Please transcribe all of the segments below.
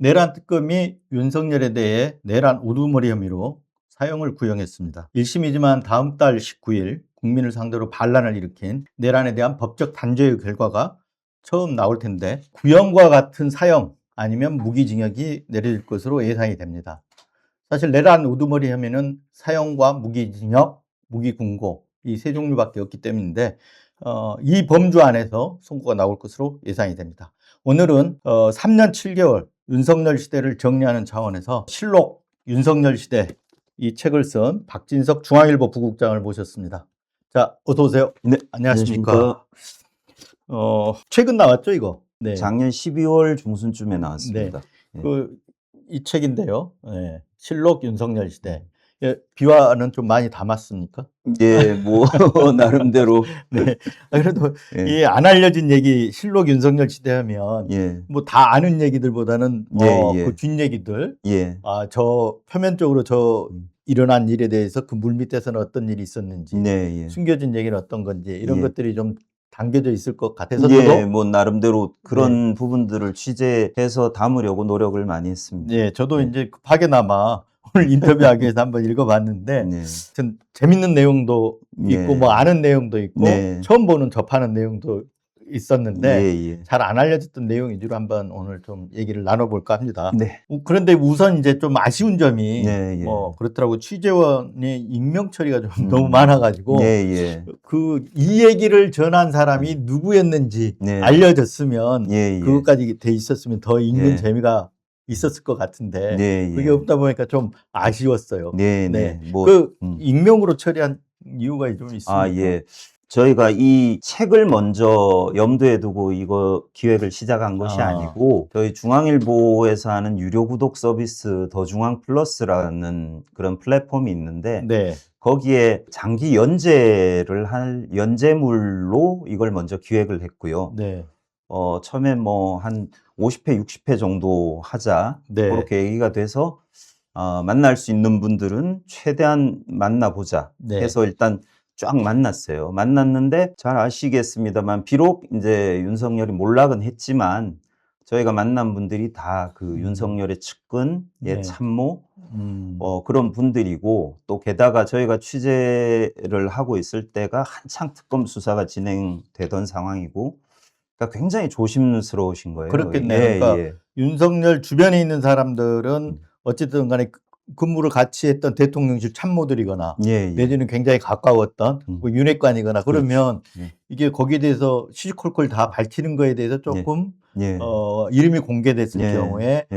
내란 특검이 윤석열에 대해 내란 우두머리 혐의로 사형을 구형했습니다. 1심이지만 다음 달 19일 국민을 상대로 반란을 일으킨 내란에 대한 법적 단죄의 결과가 처음 나올 텐데 구형과 같은 사형 아니면 무기징역이 내려질 것으로 예상이 됩니다. 사실 내란 우두머리 혐의는 사형과 무기징역, 무기궁고 이 세 종류밖에 없기 때문인데 이 범주 안에서 선고가 나올 것으로 예상이 됩니다. 오늘은 3년 7개월 윤석열 시대를 정리하는 차원에서 실록 윤석열 시대 이 책을 쓴 박진석 중앙일보 부국장을 모셨습니다. 자, 어서 오세요. 네, 안녕하십니까. 최근 나왔죠, 이거? 네. 작년 12월 중순쯤에 나왔습니다. 네. 이 책인데요. 네. 실록 윤석열 시대. 예, 비화는 좀 많이 담았습니까? 예, 뭐 나름대로. 네. 그래도 예. 이 안 알려진 얘기 실록 윤석열 시대 하면 예. 뭐 다 아는 얘기들보다는 예. 그 뒷얘기들, 예. 저 표면적으로 일어난 일에 대해서 그 물밑에서는 어떤 일이 있었는지, 네, 예. 숨겨진 얘기는 어떤 건지 이런 예. 것들이 좀 담겨져 있을 것 같아서 예, 저도 뭐 나름대로 그런 부분들을 취재해서 담으려고 노력을 많이 했습니다. 예, 저도 네. 이제 급하게나마 오늘 인터뷰하기 위해서 한번 읽어봤는데 네. 전 재밌는 내용도 있고 네. 뭐 아는 내용도 있고 네. 처음 보는 접하는 내용도 있었는데 예. 잘 안 알려졌던 내용 위주로 한번 오늘 좀 얘기를 나눠볼까 합니다. 네. 그런데 우선 이제 좀 아쉬운 점이 네, 예. 뭐 그렇더라고 취재원의 익명 처리가 좀 너무 많아가지고 예. 이 얘기를 전한 사람이 누구였는지 네. 알려졌으면 예. 그것까지 돼 있었으면 더 읽는 예. 재미가 있었을 것 같은데 네, 예. 그게 없다 보니까 좀 아쉬웠어요. 네. 뭐 익명으로 처리한 이유가 좀 있습니까? 예. 저희가 이 책을 먼저 염두에 두고 이거 기획을 시작한 것이 아니고 저희 중앙일보에서 하는 유료 구독 서비스 더중앙 플러스라는 그런 플랫폼이 있는데 네. 거기에 장기 연재를 할 연재물로 이걸 먼저 기획을 했고요. 네. 처음에 뭐 한 50회, 60회 정도 하자. 네. 그렇게 얘기가 돼서 만날 수 있는 분들은 최대한 만나보자 네. 해서 일단 쫙 만났어요. 만났는데 잘 아시겠습니다만 비록 이제 윤석열이 몰락은 했지만 저희가 만난 분들이 다 그 윤석열의 측근의 네. 참모 그런 분들이고 또 게다가 저희가 취재를 하고 있을 때가 한창 특검 수사가 진행되던 상황이고 그러니까 굉장히 조심스러우신 거예요. 그렇겠네요. 그러니까 윤석열 주변에 있는 사람들은 어쨌든 간에 근무를 같이 했던 대통령실 참모들이거나 내지는 굉장히 가까웠던 뭐 윤핵관이거나 그러면 이게 거기에 대해서 시시콜콜 다 밝히는 거에 대해서 조금 이름이 공개됐을 경우에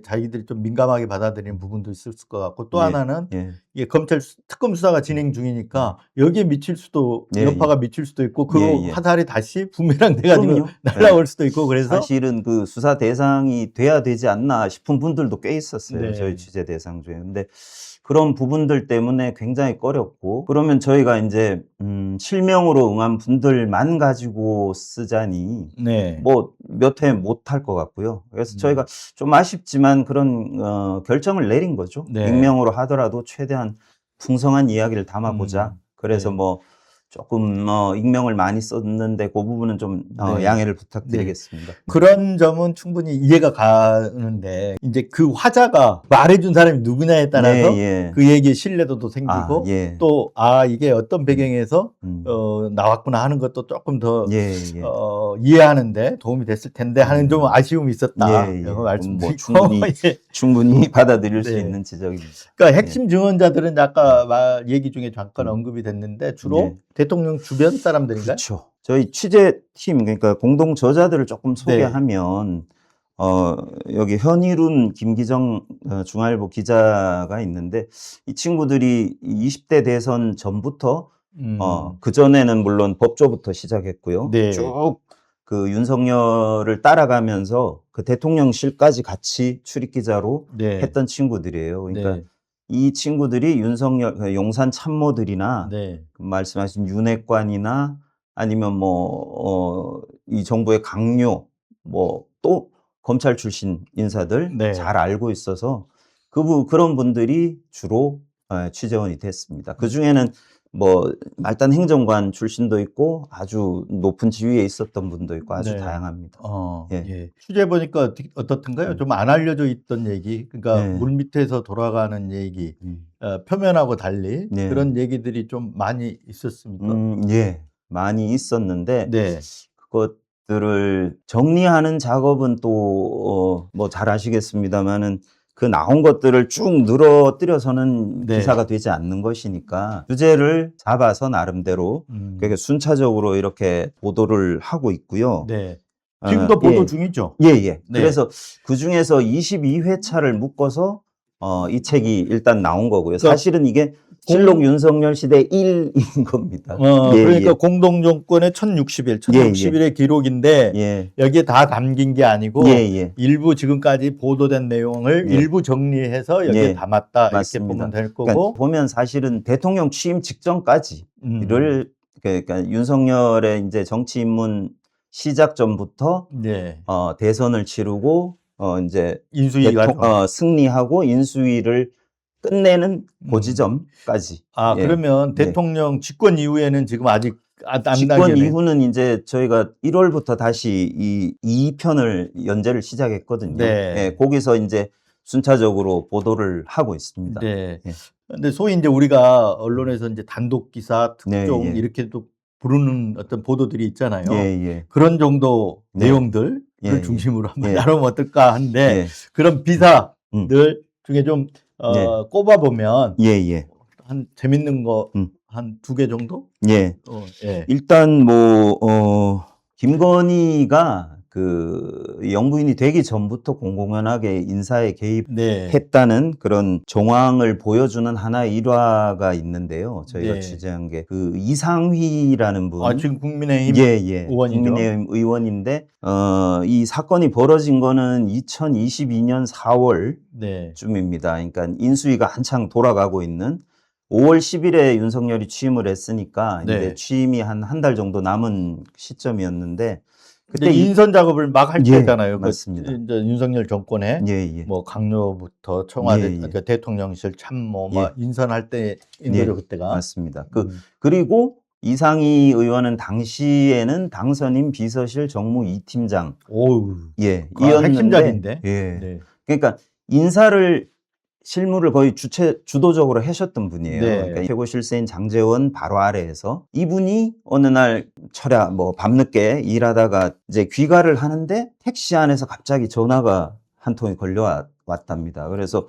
자기들이 좀 민감하게 받아들이는 부분도 있을 것 같고 또 하나는 이게 검찰 특검 수사가 진행 중이니까 여기에 미칠 수도 여파가 미칠 수도 있고 그 화살이 다시 부메랑 돼가지고 날아올 수도 있고 그래서 사실은 그 수사 대상이 돼야 되지 않나 싶은 분들도 꽤 있었어요. 저희 취재 대상 중에. 근데 그런 부분들 때문에 굉장히 꺼렸고 그러면 저희가 이제 실명으로 응한 분들만 가지고 쓰자니 뭐 몇 회 못 할 것 같고요. 그래서 저희가 좀 아쉽지만 그런 결정을 내린 거죠. 익명으로 하더라도 최대한 풍성한 이야기를 담아보자. 그래서 뭐 조금 익명을 많이 썼는데 그 부분은 좀 양해를 부탁드리겠습니다. 그런 점은 충분히 이해가 가는데 이제 그 화자가 말해준 사람이 누구냐에 따라서 그 얘기의 신뢰도도 생기고 또 이게 어떤 배경에서 나왔구나 하는 것도 조금 더 이해하는데 도움이 됐을 텐데 하는 좀 아쉬움이 있었다. 뭐 충분히 받아들일 수 있는 지적입니다. 그러니까 핵심 증언자들은 아까 얘기 중에 잠깐 언급이 됐는데 주로 대통령 주변 사람들인가요? 그렇죠. 저희 취재팀 그러니까 공동 저자들을 조금 소개하면 여기 현일운 김기정 중앙일보 기자가 있는데 이 친구들이 20대 대선 전부터 그전에는 물론 법조부터 시작했고요. 쭉 그 윤석열을 따라가면서 그 대통령실까지 같이 출입 기자로 했던 친구들이에요. 그러니까 이 친구들이 윤석열 용산 참모들이나 말씀하신 윤핵관이나 아니면 뭐 이 정부의 강요 뭐 또 검찰 출신 인사들 잘 알고 있어서 그런 분들이 주로 취재원이 됐습니다. 그 중에는 뭐 말단 행정관 출신도 있고 아주 높은 지위에 있었던 분도 있고 아주 네. 다양합니다. 예. 예. 취재 보니까 어떻던가요? 좀 안 알려져 있던 얘기, 그러니까 네. 물 밑에서 돌아가는 얘기, 표면하고 달리 네. 그런 얘기들이 좀 많이 있었습니까? 예. 많이 있었는데 네. 그것들을 정리하는 작업은 또 뭐 잘 아시겠습니다만은 그 나온 것들을 쭉 늘어뜨려서는 네. 기사가 되지 않는 것이니까 주제를 잡아서 나름대로 그렇게 순차적으로 이렇게 보도를 하고 있고요. 네. 지금도 보도 중이죠? 예. 네. 그래서 그 중에서 22회차를 묶어서 이 책이 일단 나온 거고요. 사실은 이게 실록 윤석열 시대 1인 겁니다. 그러니까 공동정권의 1060일의 기록인데 여기에 다 담긴 게 아니고 일부 지금까지 보도된 내용을 일부 정리해서 여기에 담았다 맞습니다. 이렇게 보면 될 거고 그러니까 보면 사실은 대통령 취임 직전까지를 그러니까 윤석열의 이제 정치 입문 시작 전부터 대선을 치르고 이제 인수위가 승리하고 인수위를 끝내는 그 지점까지. 그러면 대통령 집권 이후에는 지금 아직 안 집권 이후는 이제 저희가 1월부터 다시 이 2편을 연재를 시작했거든요. 거기서 이제 순차적으로 보도를 하고 있습니다. 근데 소위 이제 우리가 언론에서 이제 단독 기사, 특종 이렇게도 부르는 어떤 보도들이 있잖아요. 그런 정도 내용들을 중심으로 한번 다루면 어떨까 하는데 그런 비사들 중에 좀 꼽아보면 한 재밌는 거 한 2개 정도? 일단 김건희가 그 영부인이 되기 전부터 공공연하게 인사에 개입했다는 그런 정황을 보여주는 하나의 일화가 있는데요. 저희가 취재한 게 그 이상휘라는 분. 지금 국민의힘 의원이죠. 국민의힘 의원인데 이 사건이 벌어진 거는 2022년 4월쯤입니다. 그러니까 인수위가 한창 돌아가고 있는 5월 10일에 윤석열이 취임을 했으니까 이제 취임이 한 달 정도 남은 시점이었는데 그때 인선 작업을 막 할 때잖아요. 맞습니다. 이제 윤석열 정권에 뭐 강요부터 청와대 그러니까 대통령실 참모 막 인선할 때인 거죠 그때가. 맞습니다. 그리고 이상희 의원은 당시에는 당선인 비서실 정무 2팀장. 이었는데 핵심작인데. 그러니까 인사를 실무를 거의 주도적으로 하셨던 분이에요. 그러니까 최고 실세인 장제원 바로 아래에서 이분이 어느 날 철야 밤늦게 일하다가 이제 귀가를 하는데 택시 안에서 갑자기 전화가 한 통이 걸려왔답니다. 그래서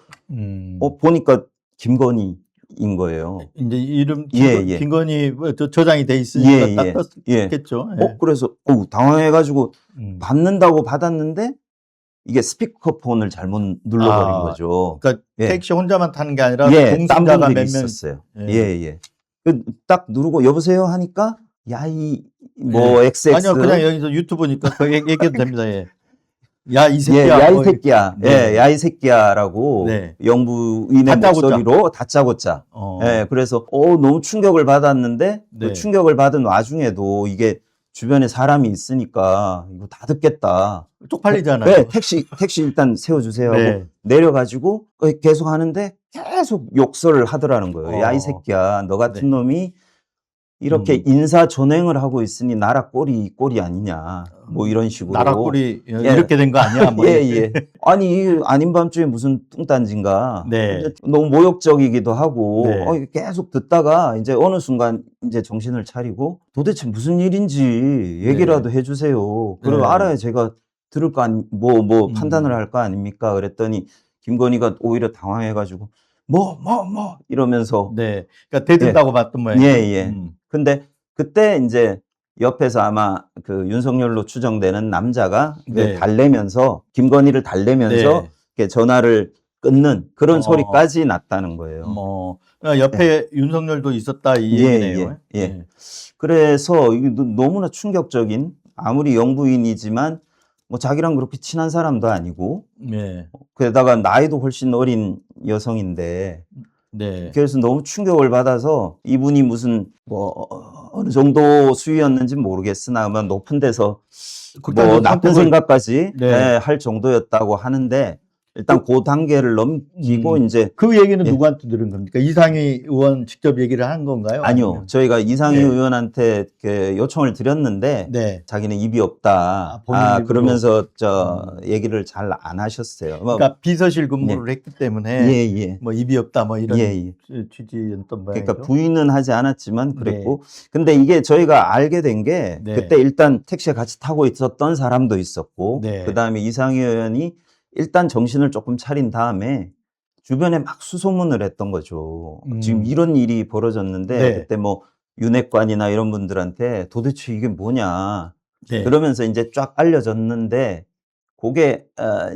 보니까 김건희인 거예요. 이제 이름 김건희 저장이 돼 있으니까 딱 떴겠죠. 그래서 당황해가지고 받는다고 받았는데 이게 스피커폰을 잘못 눌러버린 거죠. 그러니까 택시 혼자만 타는 게 아니라 동승자가 몇 명 있었어요. 딱 누르고 여보세요 하니까 XX 아니요 그냥 여기서 유튜브니까 얘기해도 됩니다. 야 이 새끼야. 야 이 새끼야. 야 이 새끼야라고 영부인의 목소리로 다짜고짜. 그래서 너무 충격을 받았는데 그 충격을 받은 와중에도 이게 주변에 사람이 있으니까 이거 다 듣겠다. 쪽팔리잖아요. 택시 일단 세워주세요 하고 내려가지고 계속 하는데 계속 욕설을 하더라는 거예요. 야 이 새끼야, 너 같은 놈이 이렇게 인사 전횡을 하고 있으니 나라 꼴이 아니냐. 뭐 이런 식으로. 나라 꼴이 이렇게 된 거 아니야? 아니 아닌 밤중에 무슨 뚱딴지인가. 너무 모욕적이기도 하고 계속 듣다가 이제 어느 순간 이제 정신을 차리고 도대체 무슨 일인지 얘기라도 해주세요. 그럼 알아야 제가 들을 거 판단을 할 거 아닙니까? 그랬더니 김건희가 오히려 당황해가지고 이러면서. 그러니까 대든다고 봤던 모양이에요. 근데 그때 이제 옆에서 아마 그 윤석열로 추정되는 남자가 달래면서 김건희를 달래면서 이렇게 전화를 끊는 그런 소리까지 났다는 거예요. 옆에 윤석열도 있었다 이 얘기네요. 그래서 이게 너무나 충격적인 아무리 영부인이지만 자기랑 그렇게 친한 사람도 아니고 게다가 나이도 훨씬 어린 여성인데 그래서 너무 충격을 받아서 이분이 무슨 어느 정도 수위였는지 모르겠으나 높은 데서 나쁜 생각까지 할 정도였다고 하는데 일단 그 단계를 넘기고 이제 그 얘기는 예. 누구한테 들은 겁니까? 이상희 의원 직접 얘기를 한 건가요? 아니요. 아니면? 저희가 이상희 네. 의원한테 그 요청을 드렸는데 네. 자기는 입이 없다. 본인 입으로. 그러면서 얘기를 잘 안 하셨어요. 그러니까 비서실 근무를 했기 때문에 예. 뭐 입이 없다 뭐 이런 예. 취지였던 모양이죠. 그러니까 부인은 하지 않았지만 그랬고 네. 근데 이게 저희가 알게 된 게 네. 그때 일단 택시에 같이 타고 있었던 사람도 있었고 네. 그다음에 이상희 의원이 일단 정신을 조금 차린 다음에 주변에 막 수소문을 했던 거죠. 지금 이런 일이 벌어졌는데 네. 그때 뭐 윤핵관이나 이런 분들한테 도대체 이게 뭐냐 네. 그러면서 이제 쫙 알려졌는데 그게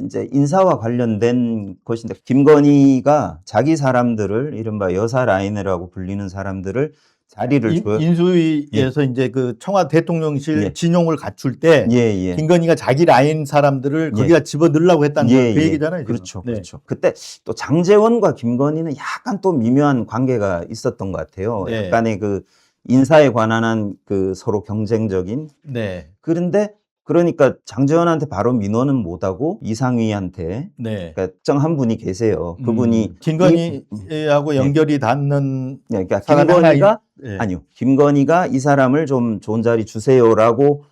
이제 인사와 관련된 것인데 김건희가 자기 사람들을 이른바 여사 라인이라고 불리는 사람들을 자리를 줘요. 인수위에서 이제 그 청와대 대통령실 예. 진용을 갖출 때 예. 김건희가 자기 라인 사람들을 예. 거기다 집어넣으려고 했다는 그 얘기잖아요. 지금. 그렇죠. 네. 그렇죠. 그때 또 장제원과 김건희는 약간 또 미묘한 관계가 있었던 것 같아요. 네. 약간의 그 인사에 관한 그 서로 경쟁적인. 네. 그런데 그러니까 장제원한테 바로 민원은 못하고 이상희한테 네. 그러니까 특정한 분이 계세요. 그분이 김건희하고 연결이 닿는 그러니까 사람이 김건희가 네. 아니요. 김건희가 이 사람을 좀 좋은 자리 주세요라고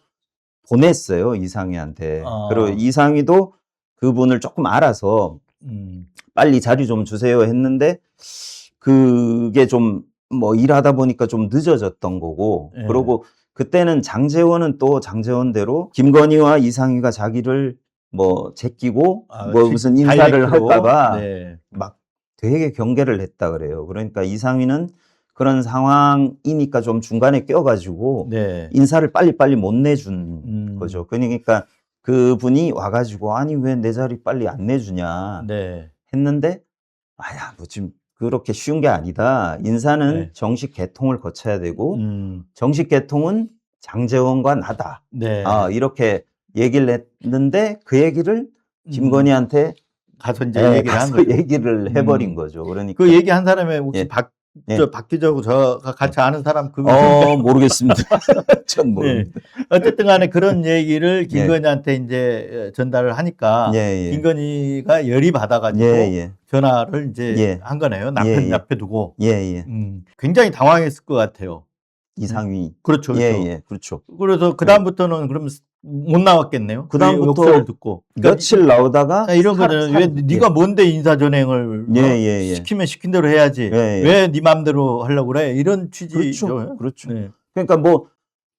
보냈어요. 이상희한테. 그리고 이상희도 그분을 조금 알아서 빨리 자리 좀 주세요 했는데 그게 좀 뭐 일하다 보니까 좀 늦어졌던 거고 네. 그러고 그때는 장제원은 또 장제원대로 김건희와 이상희가 자기를 뭐 제끼고 뭐 무슨 인사를 할까봐 네. 막 되게 경계를 했다 그래요. 그러니까 이상희는 그런 상황이니까 좀 중간에 껴가지고 네. 인사를 빨리빨리 못 내준 거죠. 그러니까 그분이 와가지고 아니 왜 내 자리 빨리 안 내주냐 네. 했는데 아야 뭐 지금 그렇게 쉬운 게 아니다. 인사는 네. 정식 개통을 거쳐야 되고 정식 개통은 장제원과 나다. 네. 이렇게 얘기를 했는데 그 얘기를 김건희한테 가서 이제 얘기를 한 거죠. 얘기를 해버린 거죠. 그러니까 그 얘기한 사람이 혹시 예. 박 기자하고 저가 같이 아는 사람 모르겠습니다. 전 모릅니다. 네. 어쨌든 간에 그런 얘기를 김건희한테 이제 전달을 하니까 김건희가 열이 받아가지고 전화를 이제 한 거네요. 남편 옆에 두고. 굉장히 당황했을 것 같아요. 이상희. 그렇죠. 그렇죠. 그래서 그다음부터는 그럼 못 나왔겠네요. 그다음부터 욕설을 듣고. 며칠 나오다가 이런 거는 왜 네가 뭔데 인사 전행을 시키면 시킨 대로 해야지. 왜 네 마음대로 하려고 그래? 이런 취지죠. 그렇죠. 그러니까 뭐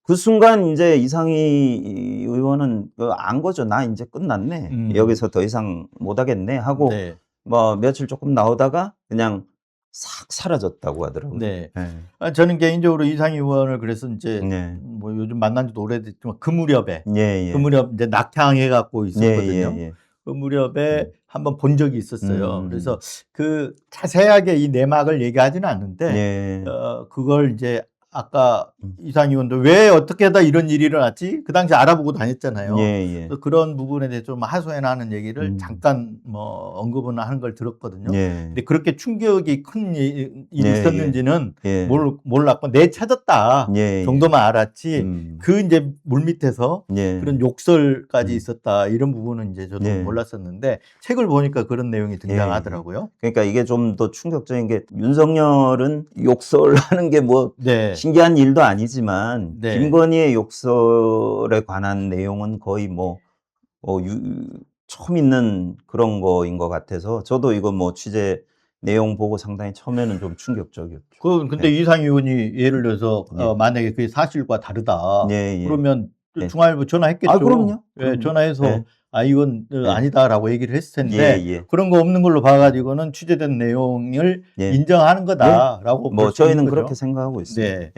그 순간 이제 이상희 의원은 안 거죠. 나 이제 끝났네. 여기서 더 이상 못 하겠네 하고 뭐 며칠 조금 나오다가 그냥 싹 사라졌다고 하더라고요. 네. 저는 개인적으로 이상희 의원을 그래서 이제 뭐 요즘 만난 지도 오래됐지만 그 무렵에 그 무렵 이제 낙향해 갖고 있었거든요. 그 무렵에 한번 본 적이 있었어요. 그래서 그 자세하게 이 내막을 얘기하지는 않는데 그걸 이제 아까 이상희 의원도 왜 어떻게 하다 이런 일이 일어났지? 그 당시 알아보고 다녔잖아요. 그런 부분에 대해서 좀 하소연하는 얘기를 잠깐 뭐 언급은 하는 걸 들었거든요. 근데 그렇게 충격이 큰 일이 있었는지는 몰랐고 찾았다 정도만 알았지. 그 이제 물밑에서 그런 욕설까지 있었다 이런 부분은 이제 저도 몰랐었는데 책을 보니까 그런 내용이 등장하더라고요. 그러니까 이게 좀 더 충격적인 게 윤석열은 욕설하는 게 뭐 신기한 일도 아니지만 김건희의 욕설에 관한 내용은 거의 처음 있는 그런 거인 것 같아서 저도 이거 뭐 취재 내용 보고 상당히 처음에는 좀 충격적이었죠. 근데 이상희 의원이 예를 들어서 만약에 그게 사실과 다르다 그러면 중앙일보 전화했겠죠. 그럼요. 전화해서 이건 아니다라고 얘기를 했을 텐데 그런 거 없는 걸로 봐가지고는 취재된 내용을 인정하는 거다라고 뭐 저희는 그렇게 생각하고 있습니다.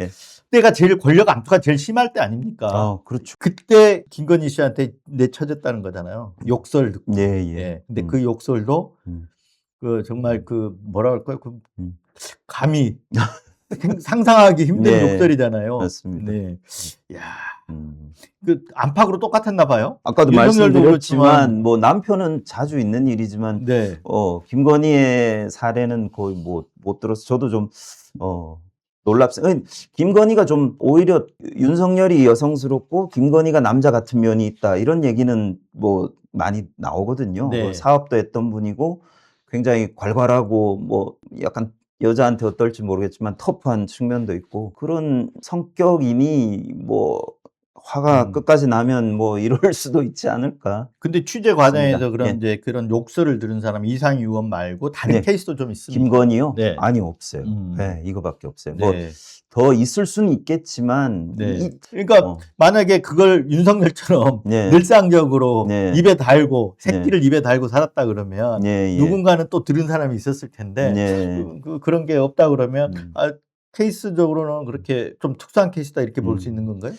그때가 제일 권력 암투가 제일 심할 때 아닙니까? 그렇죠. 그때 김건희 씨한테 내쳐졌다는 거잖아요. 욕설 듣고. 근데 그 욕설도 그 정말 그 뭐라 할까요? 감히 상상하기 힘든 욕설이잖아요. 맞습니다. 야. 그 안팎으로 똑같았나 봐요. 아까도 말씀드렸지만 뭐 남편은 자주 있는 일이지만 김건희의 사례는 거의 못 들어서 저도 좀 놀랍습니다. 김건희가 좀 오히려 윤석열이 여성스럽고 김건희가 남자 같은 면이 있다 이런 얘기는 뭐 많이 나오거든요. 네. 뭐 사업도 했던 분이고 굉장히 괄괄하고 뭐 약간 여자한테 어떨지 모르겠지만 터프한 측면도 있고 그런 성격이니 뭐 화가 끝까지 나면 뭐 이럴 수도 있지 않을까 근데 취재 싶습니다. 과정에서 그런 예. 이제 그런 욕설을 들은 사람 이상희 의원 말고 다른 네. 케이스도 좀 있습니까? 김건희요? 네. 아니 없어요. 음. 네, 이거밖에 없어요. 뭐 네. 더 있을 수는 있겠지만 네. 그러니까 어. 만약에 그걸 윤석열처럼 네. 늘상적으로 네. 입에 달고 새끼를 입에 달고 살았다 그러면 예, 예. 누군가는 또 들은 사람이 있었을 텐데 네. 그런 게 없다 그러면 음. 케이스적으로는 그렇게 좀 특수한 케이스다 이렇게 볼 수 있는 건가요?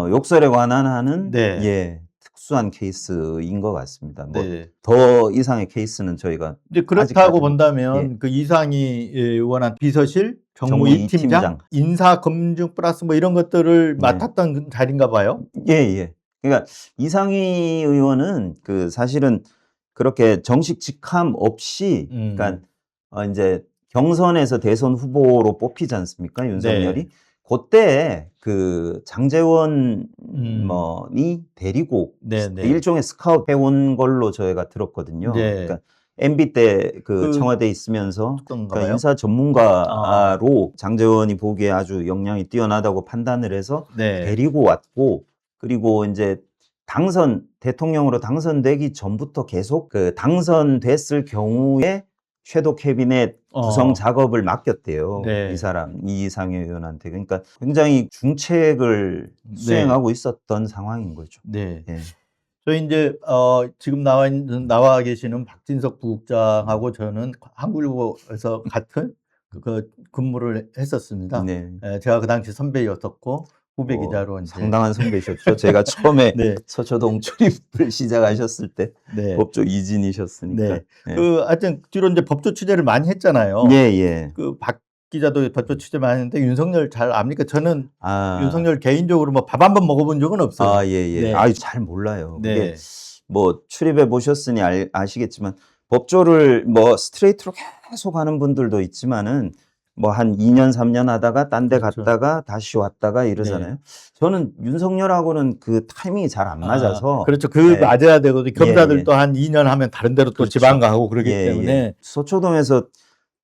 욕설에 관한 하는 네. 예, 특수한 케이스인 것 같습니다. 뭐 네. 더 이상의 케이스는 저희가 이제 그렇다고 아직까지는 본다면 예. 그 이상희 의원한 비서실 정무 정무 2팀장 이팀장. 인사 검증 플러스 뭐 이런 것들을 네. 맡았던 자리인가 봐요. 예, 예. 그러니까 이상희 의원은 그 사실은 그렇게 정식 직함 없이 그러니까 이제 경선에서 대선 후보로 뽑히지 않습니까? 윤석열이. 네. 그때 그 장제원 뭐니 데리고 네, 네. 일종의 스카우트 해온 걸로 저희가 들었거든요. 네. 그러니까 MB 때 그 그 청와대에 있으면서 그런가 그러니까 봐요. 인사 전문가로 장제원이 보기에 아주 역량이 뛰어나다고 판단을 해서 네. 데리고 왔고 그리고 이제 대통령으로 당선되기 전부터 계속 그 당선됐을 경우에 섀도우 캐비넷 구성 작업을 맡겼대요. 네. 이 사람, 이상희 의원한테. 그러니까 굉장히 중책을 수행하고 있었던 상황인 거죠. 네. 예. 저희 이제 지금 나와 계시는 박진석 부국장하고 저는 한국일보에서 같은 그 근무를 했었습니다. 네. 제가 그 당시 선배였었고 후배 기자로 이제 상당한 선배셨죠. 제가 처음에 네. 서초동 출입을 시작하셨을 때 네. 법조 이진이셨으니까. 네. 예. 하여튼 뒤로 이제 법조 취재를 많이 했잖아요. 예, 예. 그 박 기자도 법조 취재 많이 했는데 윤석열 잘 압니까? 저는 윤석열 개인적으로 뭐 밥 한 번 먹어본 적은 없어요. 아, 예, 예. 네. 아유, 잘 몰라요. 네. 그게 뭐 출입해 보셨으니 아시겠지만 법조를 뭐 스트레이트로 계속 하는 분들도 있지만은 뭐 한 2년, 3년 하다가 딴 데 그렇죠. 갔다가 다시 왔다가 이러잖아요. 저는 윤석열하고는 그 타이밍이 잘 안 맞아서. 그렇죠. 네. 맞아야 되거든요. 검사들도 예, 예. 한 2년 하면 다른 데로 또 그렇죠. 지방 가고 그러기 예, 때문에 예. 서초동에서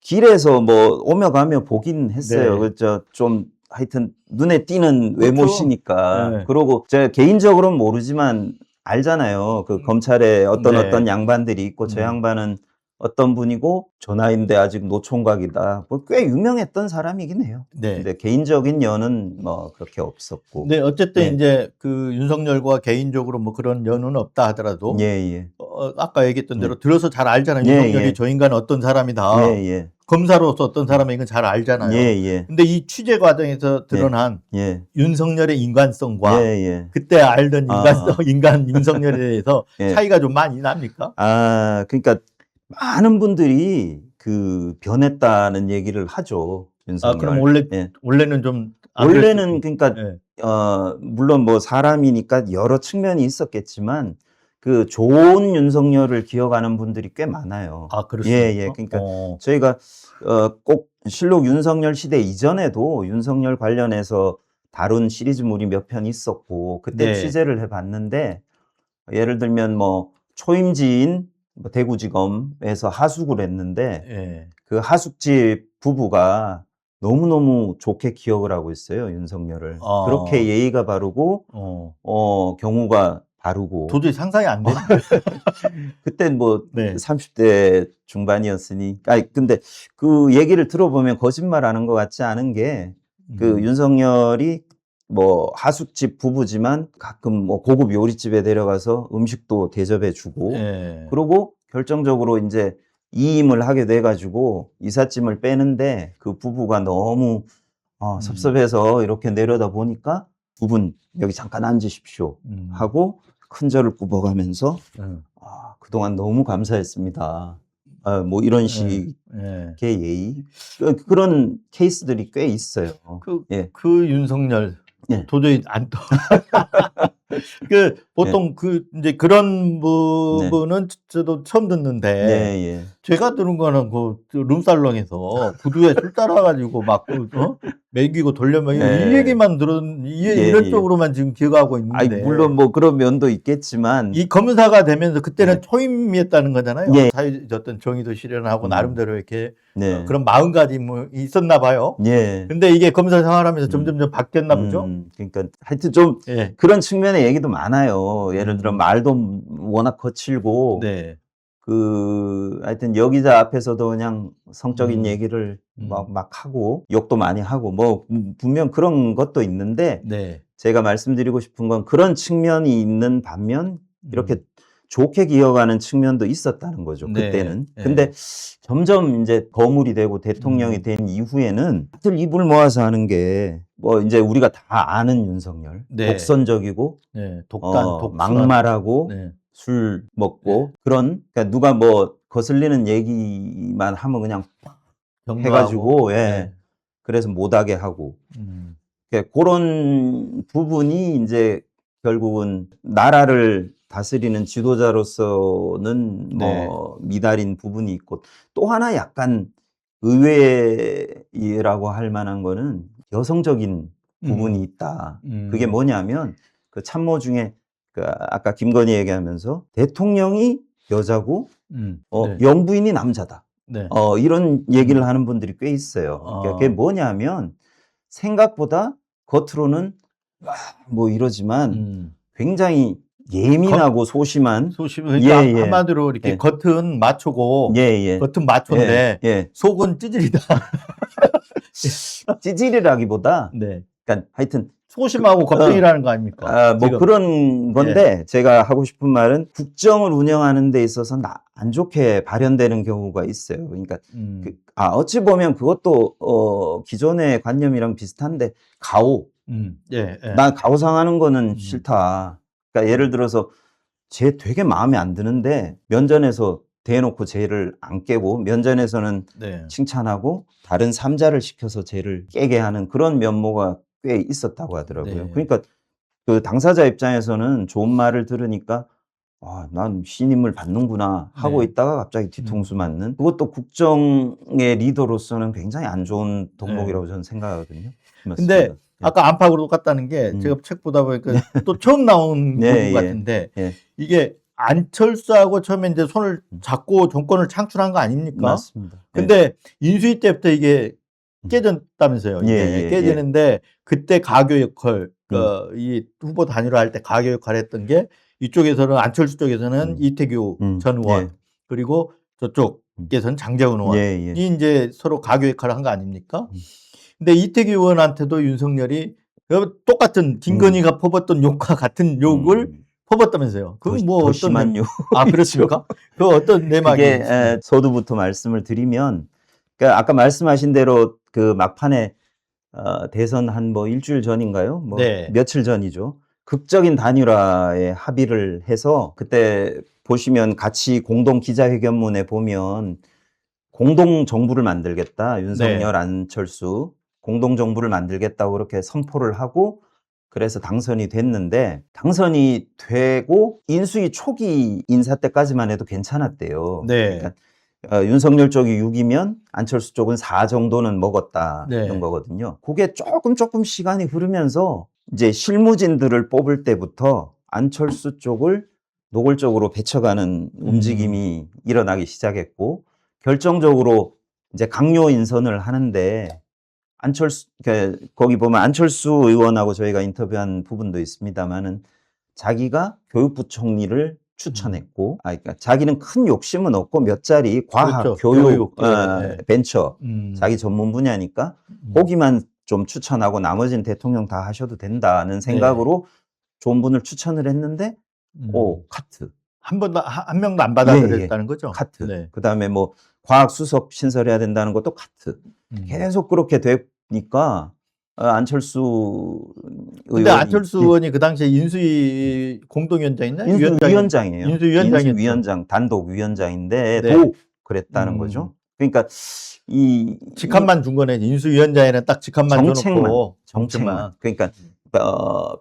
길에서 뭐 오며 가며 보긴 했어요. 네. 그렇죠. 좀 하여튼 눈에 띄는 그렇죠. 외모시니까. 네. 그러고 제가 개인적으로는 모르지만 알잖아요. 그 검찰에 어떤 양반들이 있고 저 양반은 어떤 분이고 저 나이인데 아직 노총각이다. 뭐 꽤 유명했던 사람이긴 해요. 네. 근데 개인적인 연은 뭐 그렇게 없었고. 네, 어쨌든 네. 이제 그 윤석열과 개인적으로 뭐 그런 연은 없다 하더라도 예, 예. 아까 얘기했던 대로 들어서 잘 알잖아요. 예, 윤석열이 예. 저 인간은 어떤 사람이다. 예, 예. 검사로서 어떤 사람이 이건 잘 알잖아요. 예, 예. 근데 이 취재 과정에서 드러난 예. 윤석열의 인간성과 예, 예. 그때 알던 인간 윤석열에 대해서 예. 차이가 좀 많이 납니까? 아, 그러니까 많은 분들이 그 변했다는 얘기를 하죠. 윤석열. 그럼 원래는 좀 원래는 그러니까 네. 물론 뭐 사람이니까 여러 측면이 있었겠지만 그 좋은 윤석열을 기억하는 분들이 꽤 많아요. 그렇습니까? 예, 예. 그러니까 저희가 꼭 실록 윤석열 시대 이전에도 윤석열 관련해서 다룬 시리즈물이 몇 편 있었고 그때 네. 취재를 해봤는데 예를 들면 뭐 초임지인 대구지검에서 하숙을 했는데 예. 그 하숙집 부부가 너무너무 좋게 기억을 하고 있어요, 윤석열을. 그렇게 예의가 바르고 경우가 바르고. 도저히 상상이 안 되는 그땐 뭐 네. 30대 중반이었으니. 근데 그 얘기를 들어보면 거짓말하는 것 같지 않은 게 그 윤석열이 뭐 하숙집 부부지만 가끔 뭐 고급 요리집에 데려가서 음식도 대접해주고 예. 그러고 결정적으로 이제 이임을 하게 돼가지고 이삿짐을 빼는데 그 부부가 너무 섭섭해서 이렇게 내려다 보니까 두 분 여기 잠깐 앉으십시오 하고 큰 절을 굽어가면서 그동안 너무 감사했습니다. 뭐 이런 식의 예의 그런 케이스들이 꽤 있어요. 그 윤석열 예. 도저히 안 떠. 보통 이제 그런 부분은 저도 처음 듣는데 제가 들은 거는 그 룸살롱에서 구두에 술 따라가지고 막 매기고 돌려면 네. 이 얘기만 이런 예. 쪽으로만 지금 기억하고 아니, 있는데. 물론 뭐 그런 면도 있겠지만. 이 검사가 되면서 그때는 네. 초임이었다는 거잖아요. 예. 사회적 어떤 정의도 실현하고 나름대로 이렇게 네. 그런 마음가짐이 있었나 봐요. 예. 근데 이게 검사 생활하면서 점점 바뀌었나 보죠. 그러니까 하여튼 좀 예. 그런 측면의 얘기도 많아요. 예를 들어 말도 워낙 거칠고 네. 하여튼 여기자 앞에서도 그냥 성적인 얘기를 음. 막 하고 욕도 많이 하고 뭐 분명 그런 것도 있는데 네. 제가 말씀드리고 싶은 건 그런 측면이 있는 반면 이렇게 좋게 기억하는 측면도 있었다는 거죠. 네. 그때는. 네. 근데 점점 이제 거물이 되고 대통령이 된 이후에는 다들 입을 모아서 하는 게 뭐 이제 우리가 다 아는 윤석열. 네. 독선적이고 네. 독단, 독순. 막말하고 네. 술 먹고 그런, 그러니까 누가 뭐 거슬리는 얘기만 하면 그냥 경고하고. 해가지고, 예. 네. 그래서 못하게 하고. 그러니까 그런 부분이 이제 결국은 나라를 다스리는 지도자로서는 뭐 미달인 부분이 있고, 또 하나 약간 의외라고 할 만한 거는 여성적인 부분이 있다. 그게 뭐냐면 그 참모 중에 그 아까 김건희 얘기하면서 대통령이 여자고 네. 영부인이 남자다. 네. 이런 얘기를 하는 분들이 꽤 있어요. 그러니까 그게 뭐냐면 생각보다 겉으로는 뭐 이러지만 굉장히 예민하고 소심한. 그러니까 예, 예. 한마디로 이렇게 예. 겉은 마초고 겉은 마초인데 속은 찌질이다. 찌질이라기보다 네. 그러니까 하여튼 소심하고 겁쟁이라는 거 아닙니까? 뭐 지금. 그런 건데 제가 하고 싶은 말은 국정을 운영하는 데 있어서 안 좋게 발현되는 경우가 있어요. 그러니까 어찌 보면 그것도 기존의 관념이랑 비슷한데 가오. 난 가오상하는 거는 싫다. 그러니까 예를 들어서 쟤 되게 마음에 안 드는데 면전에서 대놓고 쟤를 안 깨고 면전에서는 칭찬하고 다른 삼자를 시켜서 쟤를 깨게 하는 그런 면모가 꽤 있었다고 하더라고요. 네. 그러니까 그 당사자 입장에서는 좋은 말을 들으니까 난 신임을 받는구나 하고 있다가 갑자기 뒤통수 맞는, 그것도 국정의 리더로서는 굉장히 안 좋은 덕목이라고 저는 생각하거든요. 근데 아까 안팎으로 똑같다는 게 제가 책 보다 보니까 또 처음 나온 부분 같은데 이게 안철수하고 처음에 이제 손을 잡고 정권을 창출한 거 아닙니까? 맞습니다. 근데 인수위 때부터 이게 깨졌다면서요. 이게 깨지는데 그때 가교 역할, 이 후보 단일화할 때 가교 역할 했던 게 이쪽에서는 안철수 쪽에서는 이태규 전 의원 그리고 저쪽에서는 장제원 의원이 이제 서로 가교 역할을 한 거 아닙니까? 근데 이태규 의원한테도 윤석열이 똑같은 김건희가 퍼붓던 욕과 같은 욕을 퍼붓다면서요. 그건 뭐 더 심한 욕. 그렇습니까? 그 어떤 내막이? 그게 서두부터 말씀을 드리면, 그러니까 아까 말씀하신 대로 그 막판에 대선 한 뭐 일주일 전인가요? 뭐 며칠 전이죠. 극적인 단일화에 합의를 해서 그때 보시면 같이 공동 기자회견문에 보면 공동 정부를 만들겠다. 윤석열, 안철수 공동 정부를 만들겠다고 그렇게 선포를 하고 그래서 당선이 됐는데, 당선이 되고 인수위 초기 인사 때까지만 해도 괜찮았대요. 그러니까 윤석열 쪽이 6이면 안철수 쪽은 4 정도는 먹었다 이런 거거든요. 그게 조금 시간이 흐르면서 이제 실무진들을 뽑을 때부터 안철수 쪽을 노골적으로 배쳐가는 움직임이 일어나기 시작했고, 결정적으로 이제 강요 인선을 하는데 그러니까 거기 보면 안철수 의원하고 저희가 인터뷰한 부분도 있습니다만은 자기가 교육부총리를 추천했고, 그러니까 자기는 큰 욕심은 없고 몇 자리 과학, 교육, 벤처 자기 전문 분야니까 거기만 좀 추천하고 나머지는 대통령 다 하셔도 된다는 생각으로 좋은 분을 추천을 했는데 카트. 한 명도 안 받아들였다는 거죠? 카트. 그다음에 뭐 과학 수석 신설해야 된다는 것도 카트. 계속 그렇게 되니까 안철수 근데 안철수 의원이 그 당시에 인수위 공동위원장이나 인수위원장이에요. 인수위원장 단독 위원장인데 도 그랬다는 거죠. 그러니까 이 직함만 준 거네. 인수위원장에는 딱 직함만 줘놓고 정책만. 그러니까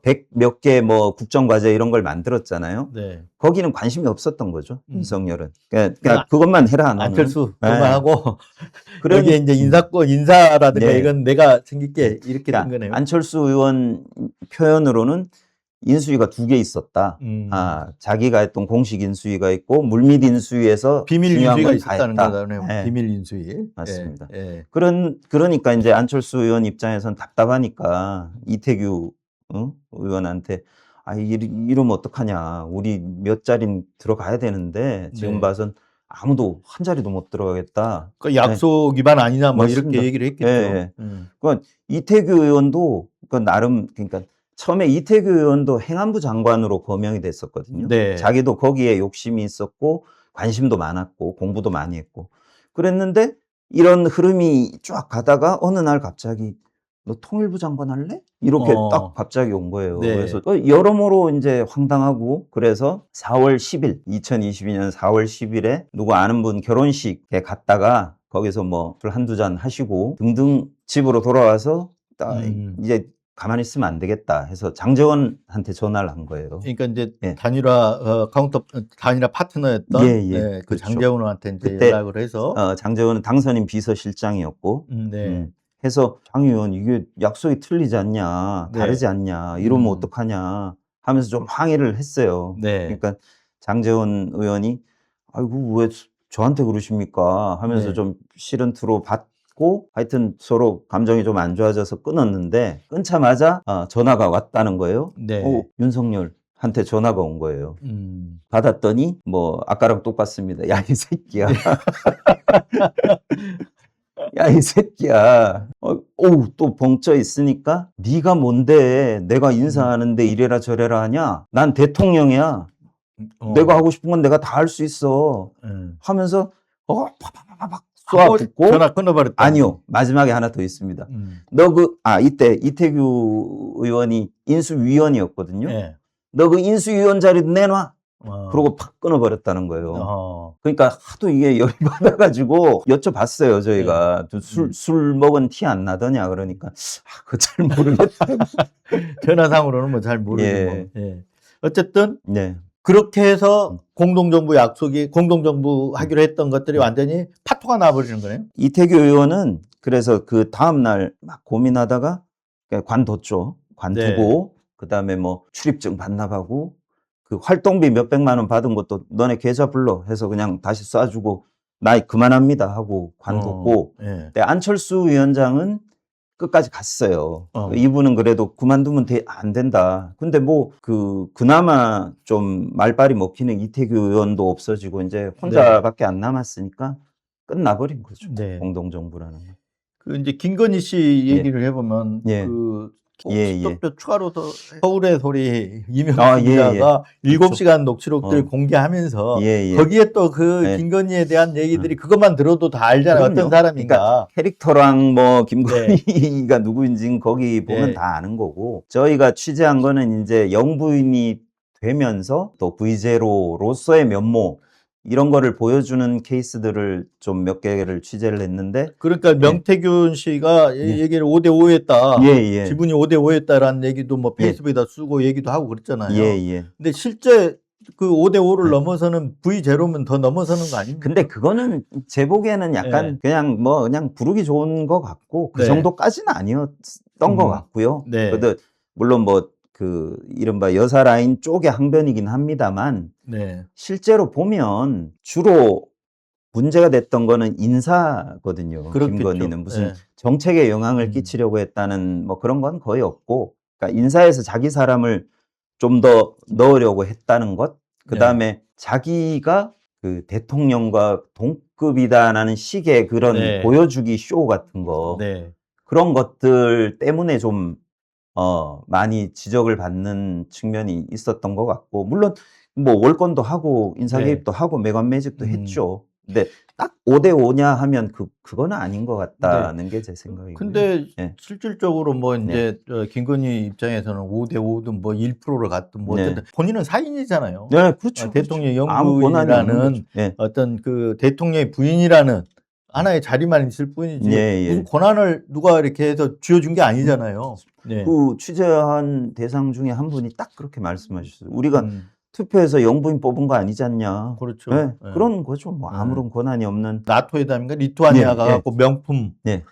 100 몇 개 뭐 국정과제 이런 걸 만들었잖아요. 네. 거기는 관심이 없었던 거죠. 윤석열은. 그러니까 그것만 해라. 너는. 안철수 네. 그만 하고 그러니- 여기에 이제 인사라든가 네. 이건 내가 챙길게 이렇게 그러니까 된 거네요. 안철수 의원 표현으로는 인수위가 2개 있었다. 자기가 했던 공식 인수위가 있고 물밑 인수위에서 비밀 중요한 인수위가 건 다 있었다는 했다. 거잖아요. 네. 비밀 인수위. 맞습니다. 예, 예. 그러니까 이제 안철수 의원 입장에선 답답하니까 이태규 의원한테 이러면 어떡하냐. 우리 몇 자리 들어가야 되는데 지금 네. 봐선 아무도 한 자리도 못 들어가겠다. 그 약속 위반 아니냐 뭐 맞습니다. 이렇게 얘기를 했겠죠. 예, 예. 그러니까 이태규 의원도 나름 그러니까 처음에 이태규 의원도 행안부 장관으로 거명이 됐었거든요. 네. 자기도 거기에 욕심이 있었고 관심도 많았고 공부도 많이 했고 그랬는데 이런 흐름이 쫙 가다가 어느 날 갑자기 너 통일부 장관 할래? 이렇게 딱 갑자기 온 거예요. 네. 그래서 여러모로 이제 황당하고 그래서 4월 10일 2022년 4월 10일에 누구 아는 분 결혼식에 갔다가 거기서 뭐 술 한두 잔 하시고 등등 집으로 돌아와서 딱 이제 가만히 있으면 안 되겠다 해서 장제원한테 전화를 한 거예요. 그러니까 이제 예. 단일화 단일화 파트너였던 그 그렇죠. 장제원한테 이제 그때 연락을 해서 장제원은 당선인 비서실장이었고 네. 해서 장 의원 이게 약속이 틀리지 않냐 네. 다르지 않냐 이러면 어떡하냐 하면서 좀 항의를 했어요. 네. 그러니까 장제원 의원이 아이고 왜 저한테 그러십니까 하면서 네. 좀 싫은 투로 받고 하여튼 서로 감정이 좀 안 좋아져서 끊었는데 끊자마자 전화가 왔다는 거예요. 네. 윤석열한테 전화가 온 거예요. 받았더니 뭐 아까랑 똑같습니다. 야 이 새끼야. 야 이 새끼야. 또 벙쪄 있으니까 네가 뭔데 내가 인사하는데 이래라 저래라 하냐. 난 대통령이야. 내가 하고 싶은 건 내가 다 할 수 있어. 하면서 팍팍팍팍 쏘아붙고 전화 끊어버렸다. 아니요. 마지막에 하나 더 있습니다. 너 이때 이태규 의원이 인수위원이었거든요. 네. 너 그 인수위원 자리도 내놔. 그러고 팍 끊어버렸다는 거예요. 그러니까 하도 이게 열이 받아가지고 여쭤봤어요, 저희가. 술 먹은 티 안 나더냐. 그러니까, 그거 잘 모르겠다. 전화상으로는 뭐 잘 모르고. 예. 예. 어쨌든, 네. 그렇게 해서 공동정부 하기로 했던 것들이 완전히 파토가 나버리는 거네요. 이태규 의원은 그래서 그 다음날 막 고민하다가 관뒀죠. 관두고, 그 다음에 뭐 출입증 반납하고, 그 활동비 몇백만 원 받은 것도 너네 계좌 불러 해서 그냥 다시 쏴주고 나 그만합니다 하고 관뒀고 예. 근데 안철수 위원장은 끝까지 갔어요. 이분은 그래도 그만두면 안 된다. 근데 뭐 그나마 좀 말빨이 먹히는 이태규 의원도 없어지고 이제 혼자밖에 안 남았으니까 끝나버린 거죠. 네. 공동정부라는 거. 그 이제 김건희 씨 얘기를 해보면 또 추가로 더 서울의 소리 이명수 기자가 7시간 녹취록들 공개하면서 거기에 또 그 김건희에 대한 얘기들이 그것만 들어도 다 알잖아요. 그럼요. 어떤 사람인가. 그러니까 캐릭터랑 뭐 김건희가 누구인지 거기 보면 다 아는 거고 저희가 취재한 거는 이제 영부인이 되면서 또 V0로서의 면모 이런 거를 보여주는 케이스들을 좀 몇 개를 취재를 했는데 그러니까 명태균 씨가 얘기를 5대5 했다. 지분이 5대5 했다라는 얘기도 뭐 페이스북에다 쓰고 얘기도 하고 그랬잖아요. 근데 실제 그 5대5를 넘어서는 V0면 더 넘어서는 거 아닙니까? 근데 그거는 제 보기에는 약간 그냥 부르기 좋은 것 같고 그 정도까지는 아니었던 것 같고요. 그래도 물론 뭐 이른바 여사 라인 쪽의 항변이긴 합니다만 실제로 보면 주로 문제가 됐던 거는 인사거든요. 그렇겠죠. 김건희는 무슨 정책에 영향을 끼치려고 했다는 뭐 그런 건 거의 없고 그러니까 인사에서 자기 사람을 좀 더 넣으려고 했다는 것 그다음에 자기가 그 대통령과 동급이다라는 식의 그런 보여주기 쇼 같은 거 그런 것들 때문에 좀 많이 지적을 받는 측면이 있었던 것 같고, 물론 뭐 월권도 하고 인사 개입도 하고 매관매직도 했죠. 근데 딱 5대5냐 하면 그거는 아닌 것 같다는 게 제 생각이고요. 근데 실질적으로 뭐 이제 김건희 입장에서는 5대5든 뭐 1%를 갖든 뭐 어쨌든 본인은 사인이잖아요. 네, 그렇죠. 대통령 영부인이라는 어떤 그 대통령의 부인이라는 하나의 자리만 있을 뿐이지 예, 무슨 예. 권한을 누가 이렇게 해서 쥐어준 게 아니잖아요. 네. 그 취재한 대상 중에 한 분이 딱 그렇게 말씀하셨어요. 우리가 음, 투표해서 영부인 뽑은 거 아니지 않냐. 그렇죠. 네, 예. 그런 거죠. 뭐 예. 아무런 권한이 없는. 나토 회담인가 리투아니아 예, 가갖고 명품 네,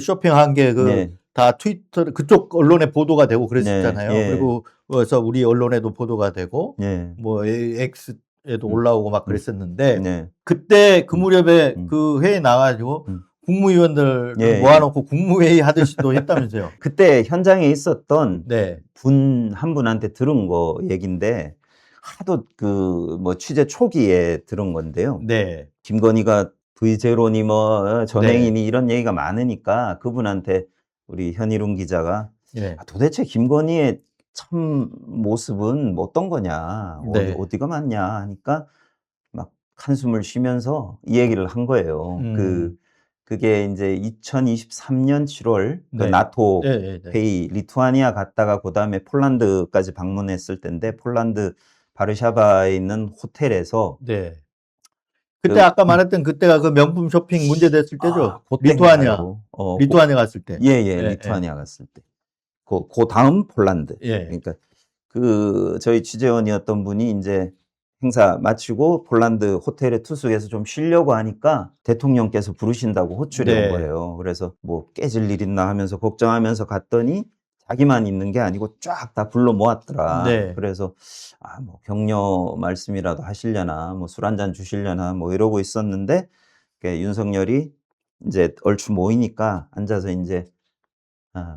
쇼핑한 게 네, 다 트위터 그쪽 언론에 보도가 되고 네, 그랬었잖아요. 예, 그리고 그래서 우리 언론에도 보도가 되고 네, 뭐 X에도 음, 올라오고 막 그랬었는데 네, 그때 그 무렵에 음. 그 회에 나가지고 음. 국무위원들 예, 모아놓고 국무회의 하듯이도 했다면서요. 그때 현장에 있었던 네, 분 한 분한테 들은 거 얘긴데 하도 그 뭐 취재 초기에 들은 건데요. 네, 김건희가 V제로니 뭐 네, 전행이니 이런 얘기가 많으니까 그분한테 우리 현일웅 기자가 네, 아, 도대체 김건희의 참 모습은 뭐 어떤 거냐, 네. 어디가 맞냐 하니까 막 한숨을 쉬면서 이 얘기를 한 거예요. 그게 이제 2023년 7월 그 네, 나토 네, 네, 네. 회의 리투아니아 갔다가 그다음에 폴란드까지 방문했을 때인데 폴란드 바르샤바에 있는 호텔에서 네. 그때 그 아까 말했던 그때가 그 명품 쇼핑 문제 됐을 때죠. 리투아니아, 그때인가요? 리투아니아 갔을 때. 예, 예, 리투아니아 갔을 때. 그 다음 폴란드. 예. 그러니까 그 저희 취재원이었던 분이 이제 행사 마치고 폴란드 호텔에 투숙해서 좀 쉬려고 하니까 대통령께서 부르신다고 호출이 온 네. 거예요. 그래서 뭐 깨질 일 있나 하면서 걱정하면서 갔더니 자기만 있는 게 아니고 쫙 다 불러 모았더라. 네. 그래서 아, 뭐 격려 말씀이라도 하시려나, 뭐 술 한잔 주시려나, 뭐 이러고 있었는데 윤석열이 이제 얼추 모이니까 앉아서 이제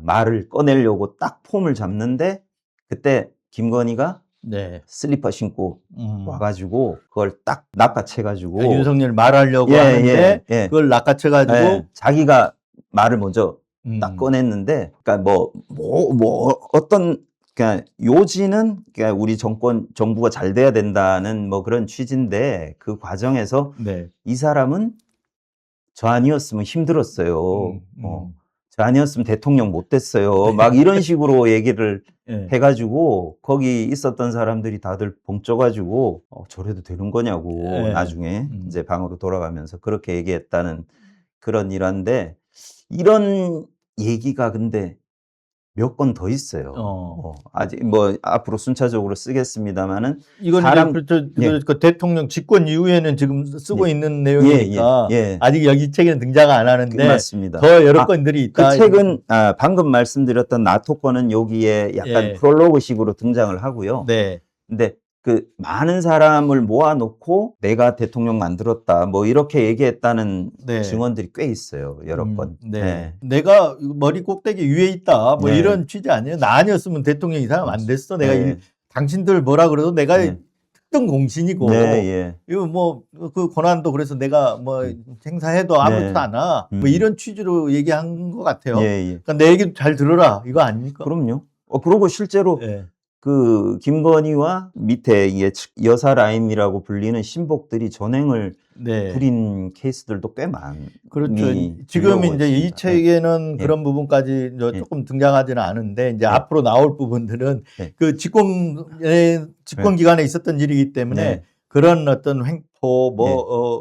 말을 꺼내려고 딱 폼을 잡는데 그때 김건희가 네. 슬리퍼 신고 와가지고 그걸 딱 낚아채가지고 그러니까 윤석열 말하려고 예, 하는데 예. 그걸 낚아채가지고 예, 자기가 말을 먼저 딱 음, 꺼냈는데 그러니까 뭐 어떤 그러니까 요지는 그러니까 우리 정부가 잘 돼야 된다는 뭐 그런 취지인데 그 과정에서 네. 이 사람은 저 아니었으면 힘들었어요. 저 아니었으면 대통령 못 됐어요. 막 이런 식으로 얘기를 예. 해가지고 거기 있었던 사람들이 다들 벙쪄가지고 저래도 되는 거냐고 예. 나중에 이제 방으로 돌아가면서 그렇게 얘기했다는 그런 일화인데 이런 얘기가 근데 몇 건 더 있어요. 아직 뭐 앞으로 순차적으로 쓰겠습니다만은 이건 사람- 이제 그렇죠. 예. 그 대통령 집권 이후에는 지금 쓰고 예. 있는 내용이니까 예. 아직 여기 책에는 등장 안 하는데 맞습니다. 더 여러 건들이 있다. 그 책은 방금 말씀드렸던 나토 거는 여기에 약간 예. 프롤로그식으로 등장을 하고요. 네. 근데 그 많은 사람을 모아놓고 내가 대통령 만들었다 뭐 이렇게 얘기했다는 네. 증언들이 꽤 있어요. 여러 건. 네. 내가 머리 꼭대기 위에 있다. 뭐 네. 이런 취지 아니에요. 나 아니었으면 대통령 이 사람 안 됐어. 내가 네. 당신들 뭐라 그래도 내가 네. 특등 공신이고 네, 이거 뭐 그 권한도 그래서 내가 뭐 행사해도 아무렇지도 네. 않아. 뭐 이런 취지로 얘기한 것 같아요. 예. 그러니까 내 얘기 잘 들어라. 이거 아닙니까? 그럼요. 그리고 실제로 예. 그 김건희와 밑에 이게 여사 라인이라고 불리는 신복들이 전행을 네. 부린 케이스들도 꽤 많이 그렇죠. 지금 들려오고 이제 이 있습니다. 책에는 예. 그런 부분까지 이제 예. 조금 등장하지는 않은데 이제 예. 앞으로 나올 부분들은 예. 그 집권 기간에 있었던 일이기 때문에 네. 그런 어떤 횡포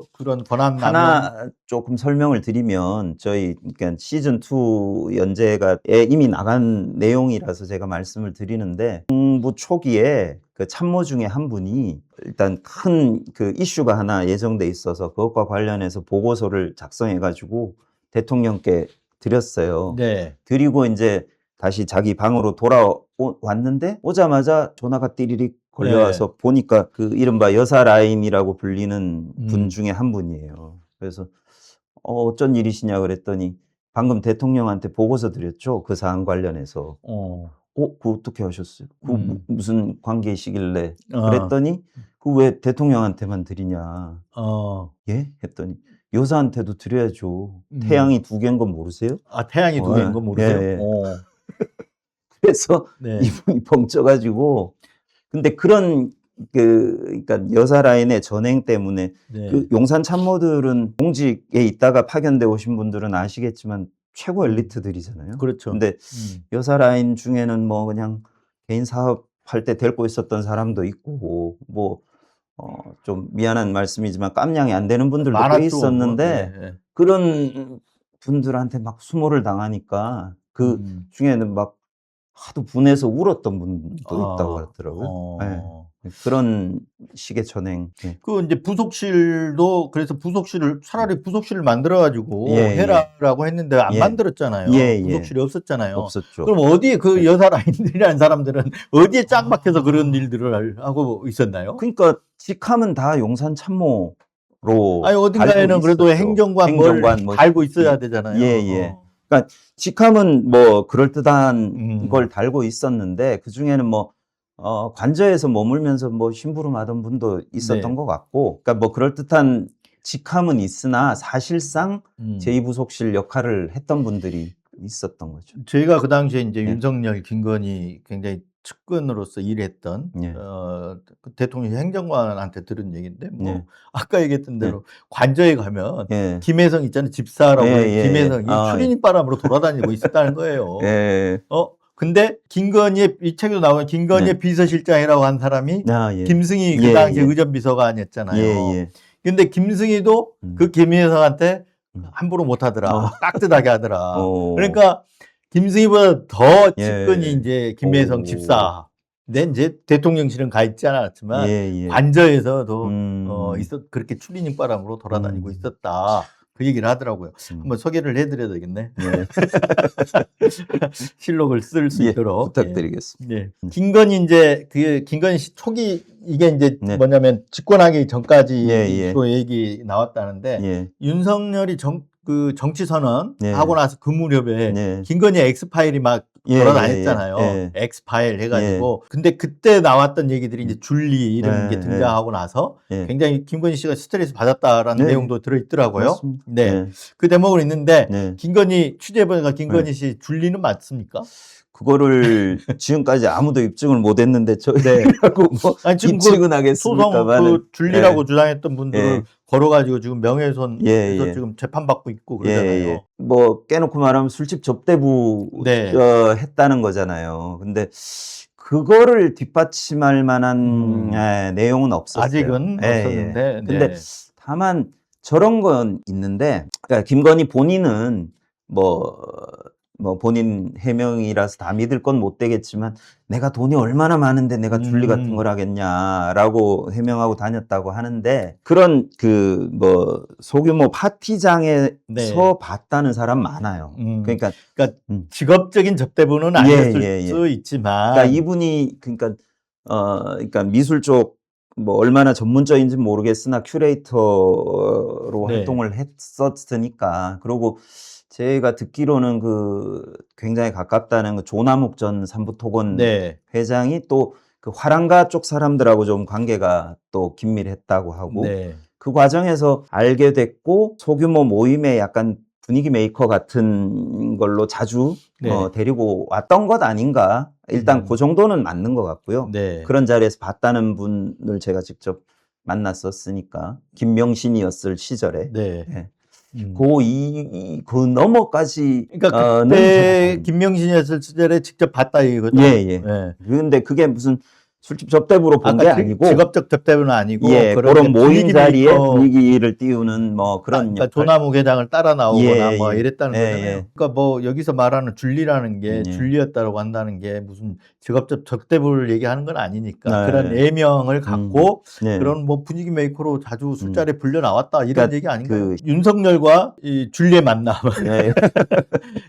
예. 그런 권한 남용 하나 조금 설명을 드리면 저희 그러니까 시즌 2 연재가 이미 나간 내용이라서 제가 말씀을 드리는데 공부 초기에 그 참모 중에 한 분이 일단 큰 그 이슈가 하나 예정돼 있어서 그것과 관련해서 보고서를 작성해 가지고 대통령께 드렸어요. 네. 드리고 이제 다시 자기 방으로 돌아왔는데 오자마자 전화가 띠리릭 걸려와서 보니까 그 이른바 여사 라인이라고 불리는 분 중에 한 분이에요. 그래서 어쩐 일이시냐 그랬더니 방금 대통령한테 보고서 드렸죠. 그 사안 관련해서. 그거 어떻게 하셨어요? 그 무슨 관계이시길래? 그랬더니 그 왜 대통령한테만 드리냐? 예? 했더니 여사한테도 드려야죠. 태양이 두 개인 건 모르세요? 태양이 두 개인 건 모르세요? 예. 그래서 네. 이분이 벙쪄가지고 근데 그런 그러니까 여사 라인의 전행 때문에 네. 그 용산 참모들은 공직에 있다가 파견돼 오신 분들은 아시겠지만 최고 엘리트들이잖아요. 그렇죠. 근데 여사 라인 중에는 뭐 그냥 개인 사업할 때 데리고 있었던 사람도 있고 뭐 좀 미안한 말씀이지만 깜냥이 안 되는 분들도 꽤 많았죠. 있었는데 네. 그런 분들한테 막 수모를 당하니까 그 중에는 막 하도 분해서 울었던 분도 있다고 하더라고요. 네. 그런 식의 전행. 네. 그 이제 부속실도 그래서 부속실을 차라리 부속실을 만들어가지고 예, 예. 해라라고 했는데 안 예. 만들었잖아요. 예, 예. 부속실이 없었잖아요. 없었죠. 그럼 어디에 그 여사 라인들이라는 사람들은 어디에 짱 박혀서 그런 일들을 하고 있었나요? 그러니까 직함은 다 용산 참모로 아니 어딘가에는 달고 그래도 있었죠. 행정관 뭘 뭐 달고 있어야 되잖아요. 예, 예. 그러니까 직함은 뭐 그럴듯한 걸 달고 있었는데 그 중에는 뭐 관저에서 머물면서 뭐 심부름하던 분도 있었던 네. 것 같고, 그러니까 뭐 그럴듯한 직함은 있으나 사실상 제2부속실 역할을 했던 분들이 있었던 거죠. 저희가 그 당시에 이제 네. 윤석열, 김건희 굉장히 측근으로서 일했던 네. 그 대통령 행정관한테 들은 얘기인데 뭐 네. 아까 얘기했던 대로 관저에 가면 예. 김혜성 있잖아요. 집사라고 예, 김혜성이 아, 추리닝 바람으로 돌아다니고 있었다는 거예요. 예. 근데 김건희의 이 책에도 나오는 김건희의 네. 비서실장이라고 한 사람이 아, 예. 김승희 그 예, 당시 예. 의전비서가 아니었잖아요. 예, 예. 근데 김승희도 그 김혜성한테 함부로 못하더라. 깍듯하게 하더라. 그러니까 김승희보다 더 측근이 예. 이제 김혜성 오. 집사. 근데 이제 대통령실은 가 있지 않았지만 예, 예. 관저에서도 그렇게 추리닝 바람으로 돌아다니고 있었다. 그 얘기를 하더라고요. 한번 소개를 해드려야 되겠네. 예. 실록을 쓸 수 예, 있도록 부탁드리겠습니다. 예. 김건희 이제 그 김건희 씨 초기 이게 이제 네. 뭐냐면 집권하기 전까지 예, 예. 주로 얘기 나왔다는데 예. 윤석열이 그 정치 선언 예. 하고 나서 그 무렵에 예. 김건희 엑스파일이 막 예, 돌아다녔잖아요. 예, 예. 엑스파일 해가지고 근데 그때 나왔던 얘기들이 이제 줄리 이런 예, 게 등장하고 나서 예. 굉장히 김건희 씨가 스트레스 받았다라는 네. 내용도 들어있더라고요. 맞습니다. 네, 예. 그 대목은 있는데 네. 김건희 취재해보니까 김건희 씨 줄리는 맞습니까? 그거를 지금까지 아무도 입증을 못했는데 네. 저희라고 뭐 아니, 지금 입증은 소송 하겠습니다만 그 줄리라고 예. 주장했던 분들을 예. 걸어가지고 지금 명예훼손에서 예, 예. 지금 재판받고 있고 예, 그러잖아요. 예. 뭐 깨놓고 말하면 술집 접대부 네. 했다는 거잖아요. 근데 그거를 뒷받침할 만한 내용은 없었어요. 아직은 예, 없었는데. 예. 근데 네. 다만 저런 건 있는데, 그러니까 김건희 본인은 뭐 본인 해명이라서 다 믿을 건 못 되겠지만 내가 돈이 얼마나 많은데 내가 줄리 같은 걸 하겠냐라고 해명하고 다녔다고 하는데, 그런 그 뭐 소규모 파티장에서 네. 봤다는 사람 많아요. 그러니까 직업적인 접대부는 아니었을 수 있지만, 그러니까 이분이 그러니까 미술 쪽 뭐 얼마나 전문적인지 모르겠으나 큐레이터로 네. 활동을 했었으니까. 그리고 제가 듣기로는 그 굉장히 가깝다는 그 조남욱 전 삼부토건 네. 회장이 또 그 화랑가 쪽 사람들하고 좀 관계가 또 긴밀했다고 하고, 네. 그 과정에서 알게 됐고 소규모 모임에 약간 분위기 메이커 같은 걸로 자주 네. 데리고 왔던 것 아닌가. 일단 그 정도는 맞는 것 같고요. 네. 그런 자리에서 봤다는 분을 제가 직접 만났었으니까, 김명신이었을 시절에. 네. 네. 그 넘어까지. 그러니까 그때 김명신이었을 시절에 직접 봤다 이거죠. 예, 예. 네. 근데 그게 무슨 술집 접대부로 본 게 아니고 직업적 접대부는 아니고 예, 그런 모임 자리에 분위기를 띄우는 뭐 그런 그러니까 조남욱 회장을 따라 나오거나 예, 뭐 예. 이랬다는 예, 거잖아요. 예. 그러니까 뭐 여기서 말하는 줄리라는 게 예. 줄리였다고 한다는 게 무슨 직업적 접대부를 얘기하는 건 아니니까 네. 그런 애명을 갖고 네. 그런 뭐 분위기 메이커로 자주 술자리에 불려 나왔다 이런 그러니까 얘기 아닌가요? 윤석열과 이 줄리의 만남 예.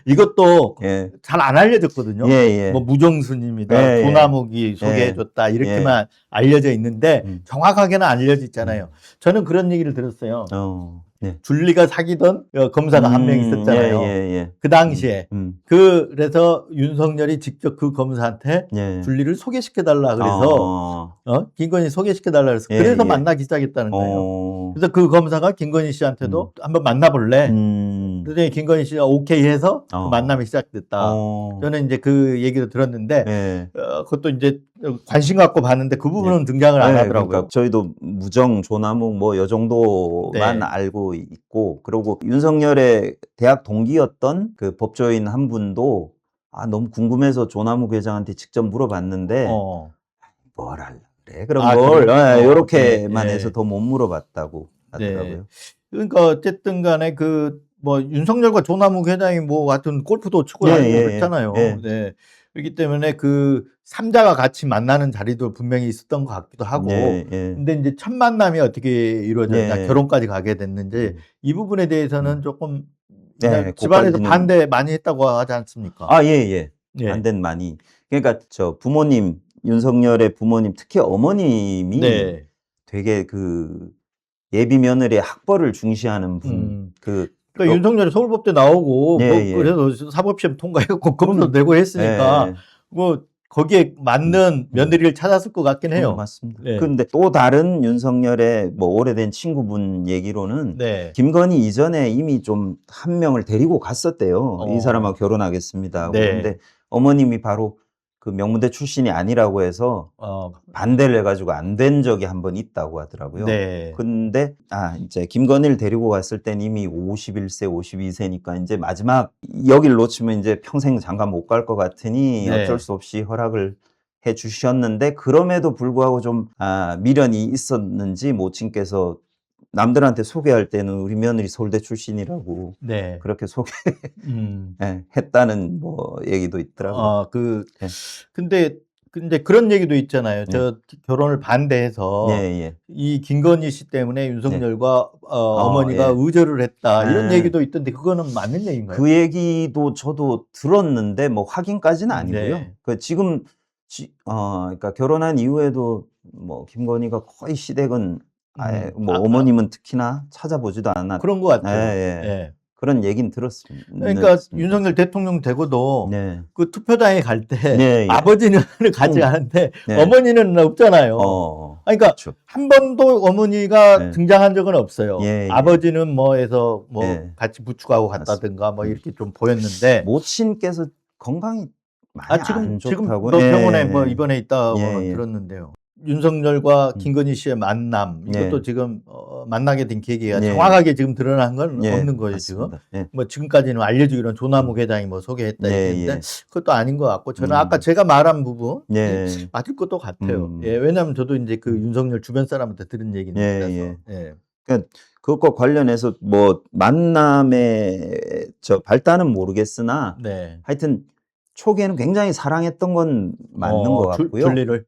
이것도 예. 잘 안 알려졌거든요. 예, 예. 뭐 무정스님이다, 예, 조남욱이 소개해줬다 이렇게만 알려져 있는데 정확하게는 안 알려져 있잖아요. 저는 그런 얘기를 들었어요. 네. 줄리가 사귀던 검사가 한 명 있었잖아요. 그 당시에. 그래서 윤석열이 직접 그 검사한테 줄리를 소개시켜달라 그래서 김건희 소개시켜달라 그래서 그래서 만나기 시작했다는 거예요. 그래서 그 검사가 김건희 씨한테도 한번 만나볼래? 그랬더니 김건희 씨가 오케이 해서 그 만남이 시작됐다. 저는 이제 그 얘기를 들었는데 그것도 이제 관심 갖고 봤는데 그 부분은 등장을 안 하더라고요. 그러니까 저희도 무정, 조남욱 뭐 요 정도만 알고 있고, 그리고 윤석열의 대학 동기였던 그 법조인 한 분도 너무 궁금해서 조남욱 회장한테 직접 물어봤는데 뭘 할래? 그래? 그런 걸 요렇게만 해서 더 못 물어봤다고. 하더라고요. 그러니까 어쨌든 간에 뭐 윤석열과 조남욱 회장이 뭐 하여튼 골프도 치고 예, 다니고 예, 그랬잖아요. 예. 네. 그렇기 때문에 그 3자가 같이 만나는 자리도 분명히 있었던 것 같기도 하고. 예, 예. 근데 이제 첫 만남이 어떻게 이루어졌냐, 예. 결혼까지 가게 됐는지 이 부분에 대해서는 조금 그냥 네, 집안에서 그것까지는- 반대 많이 했다고 하지 않습니까? 아, 예, 예. 예. 반대는 많이. 그러니까 저 부모님, 윤석열의 부모님, 특히 어머님이 네. 되게 그 예비 며느리의 학벌을 중시하는 분. 그러니까 윤석열이 서울법대 나오고 예, 뭐 예. 그래서 사법시험 통과해갖고 검도 내고 했으니까 예. 뭐 거기에 맞는 며느리를 찾았을 것 같긴 해요. 맞습니다. 네. 근데 또 다른 윤석열의 뭐 오래된 친구분 얘기로는 네. 김건희 이전에 이미 좀 한 명을 데리고 갔었대요. 이 사람하고 결혼하겠습니다 하고. 네. 근데 어머님이 바로 그 명문대 출신이 아니라고 해서 반대를 해가지고 안 된 적이 한 번 있다고 하더라고요. 네. 근데 이제 김건희를 데리고 갔을 땐 이미 51세, 52세니까 이제 마지막 여길 놓치면 이제 평생 장가 못 갈 것 같으니 네. 어쩔 수 없이 허락을 해 주셨는데, 그럼에도 불구하고 좀 미련이 있었는지 모친께서 남들한테 소개할 때는 우리 며느리 서울대 출신이라고 네. 그렇게 했다는 뭐 얘기도 있더라고요. 네. 네. 근데 그런 얘기도 있잖아요. 저 결혼을 반대해서 예. 이 김건희 씨 때문에 윤석열과 어머니가 예. 의절을 했다, 이런 네. 얘기도 있던데 그거는 맞는 얘기인가요? 그 얘기도 저도 들었는데 뭐 확인까지는 아니고요. 네. 그 지금 그러니까 결혼한 이후에도 뭐 김건희가 거의 시댁은 아예 뭐 어머님은 특히나 찾아보지도 않았. 그런 것 같아요. 예. 예. 그런 얘기는 들었습니다. 그러니까 윤석열 대통령 되고도 네. 그 투표장에 갈 때 네, 예. 아버지는 같이 가는데 네. 어머니는 없잖아요. 그러니까 그렇죠. 한 번도 어머니가 네. 등장한 적은 없어요. 예. 아버지는 뭐해서 뭐 예. 같이 부축하고 갔다든가 뭐 이렇게 좀 보였는데. 모친께서 건강이 많이 안 지금 좋다고. 너 병원에 뭐 입원해 있다고는 예. 들었는데요. 윤석열과 김건희 씨의 만남, 이것도 지금 만나게 된 계기가 정확하게 지금 드러난 건 없는 거예요. 맞습니다. 지금 뭐 지금까지는 알려주기로는 조남욱 회장이 뭐 소개했다 했는데 그것도 아닌 것 같고, 저는 아까 제가 말한 부분 맞을 것도 같아요. 왜냐하면 저도 이제 그 윤석열 주변 사람한테 들은 얘기니까. 그러니까 그것과 관련해서 뭐 만남의 발단은 모르겠으나 하여튼 초기에는 굉장히 사랑했던 건 맞는 것 같고요. 줄리를.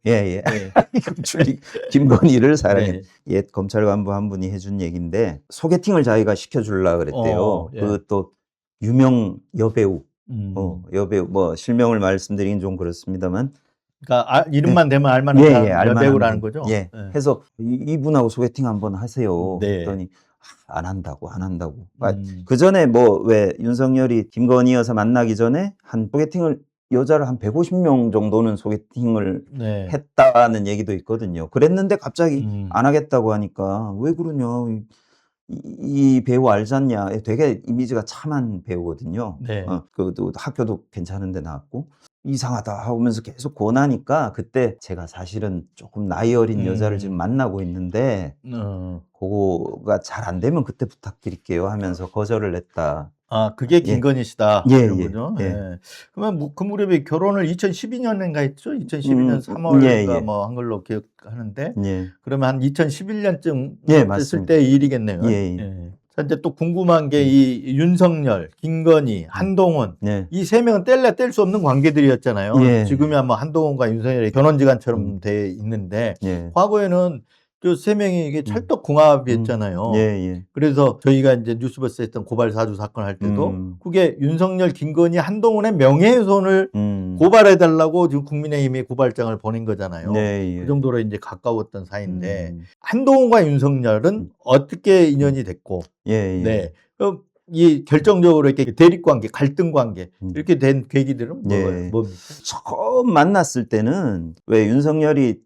줄리 김건희를 사랑해. 옛 검찰 간부 한 분이 해준 얘기인데, 소개팅을 자기가 시켜주려고 그랬대요. 그것도 유명 여배우. 여배우, 뭐 실명을 말씀드리긴 좀 그렇습니다만. 그러니까 이름만 대면 알만한 여배우라는 거죠. 해서 이분하고 소개팅 한번 하세요. 그랬더니 안 한다고. 그 전에 뭐 왜 윤석열이 김건희 여사 만나기 전에 한 소개팅을 여자를 한 150명 정도는 소개팅을 했다는 얘기도 있거든요. 그랬는데 갑자기 안 하겠다고 하니까 왜 그러냐. 이 배우 알잖냐. 되게 이미지가 참한 배우거든요. 그것도 학교도 괜찮은데 나왔고. 이상하다 하면서 계속 권하니까, 그때 제가 사실은 조금 나이 어린 여자를 지금 만나고 있는데 그거가 잘 안 되면 그때 부탁드릴게요 하면서 거절을 했다. 그게 김건희 씨다. 이런 거죠. 예. 그러면 그 무렵에 결혼을 2012년인가 했죠? 2012년 3월인가 뭐 한 걸로 기억하는데. 그러면 한 2011년쯤 됐을 때 일이겠네요. 이제 또 궁금한 게 이 윤석열, 김건희, 한동훈, 이 세 명은 뗄 수 없는 관계들이었잖아요. 지금이야 뭐 한동훈과 윤석열의 견원지간처럼 돼 있는데 과거에는 그 세 명이 이게 찰떡궁합이었잖아요. 그래서 저희가 이제 뉴스버스 했던 고발 사주 사건 할 때도 그게 윤석열, 김건희, 한동훈의 명예훼손을 고발해달라고 지금 국민의힘이 고발장을 보낸 거잖아요. 그 정도로 이제 가까웠던 사이인데 한동훈과 윤석열은 어떻게 인연이 됐고, 이 결정적으로 이렇게 대립관계, 갈등관계 이렇게 된 계기들은 뭡니까? 처음 만났을 때는 왜 윤석열이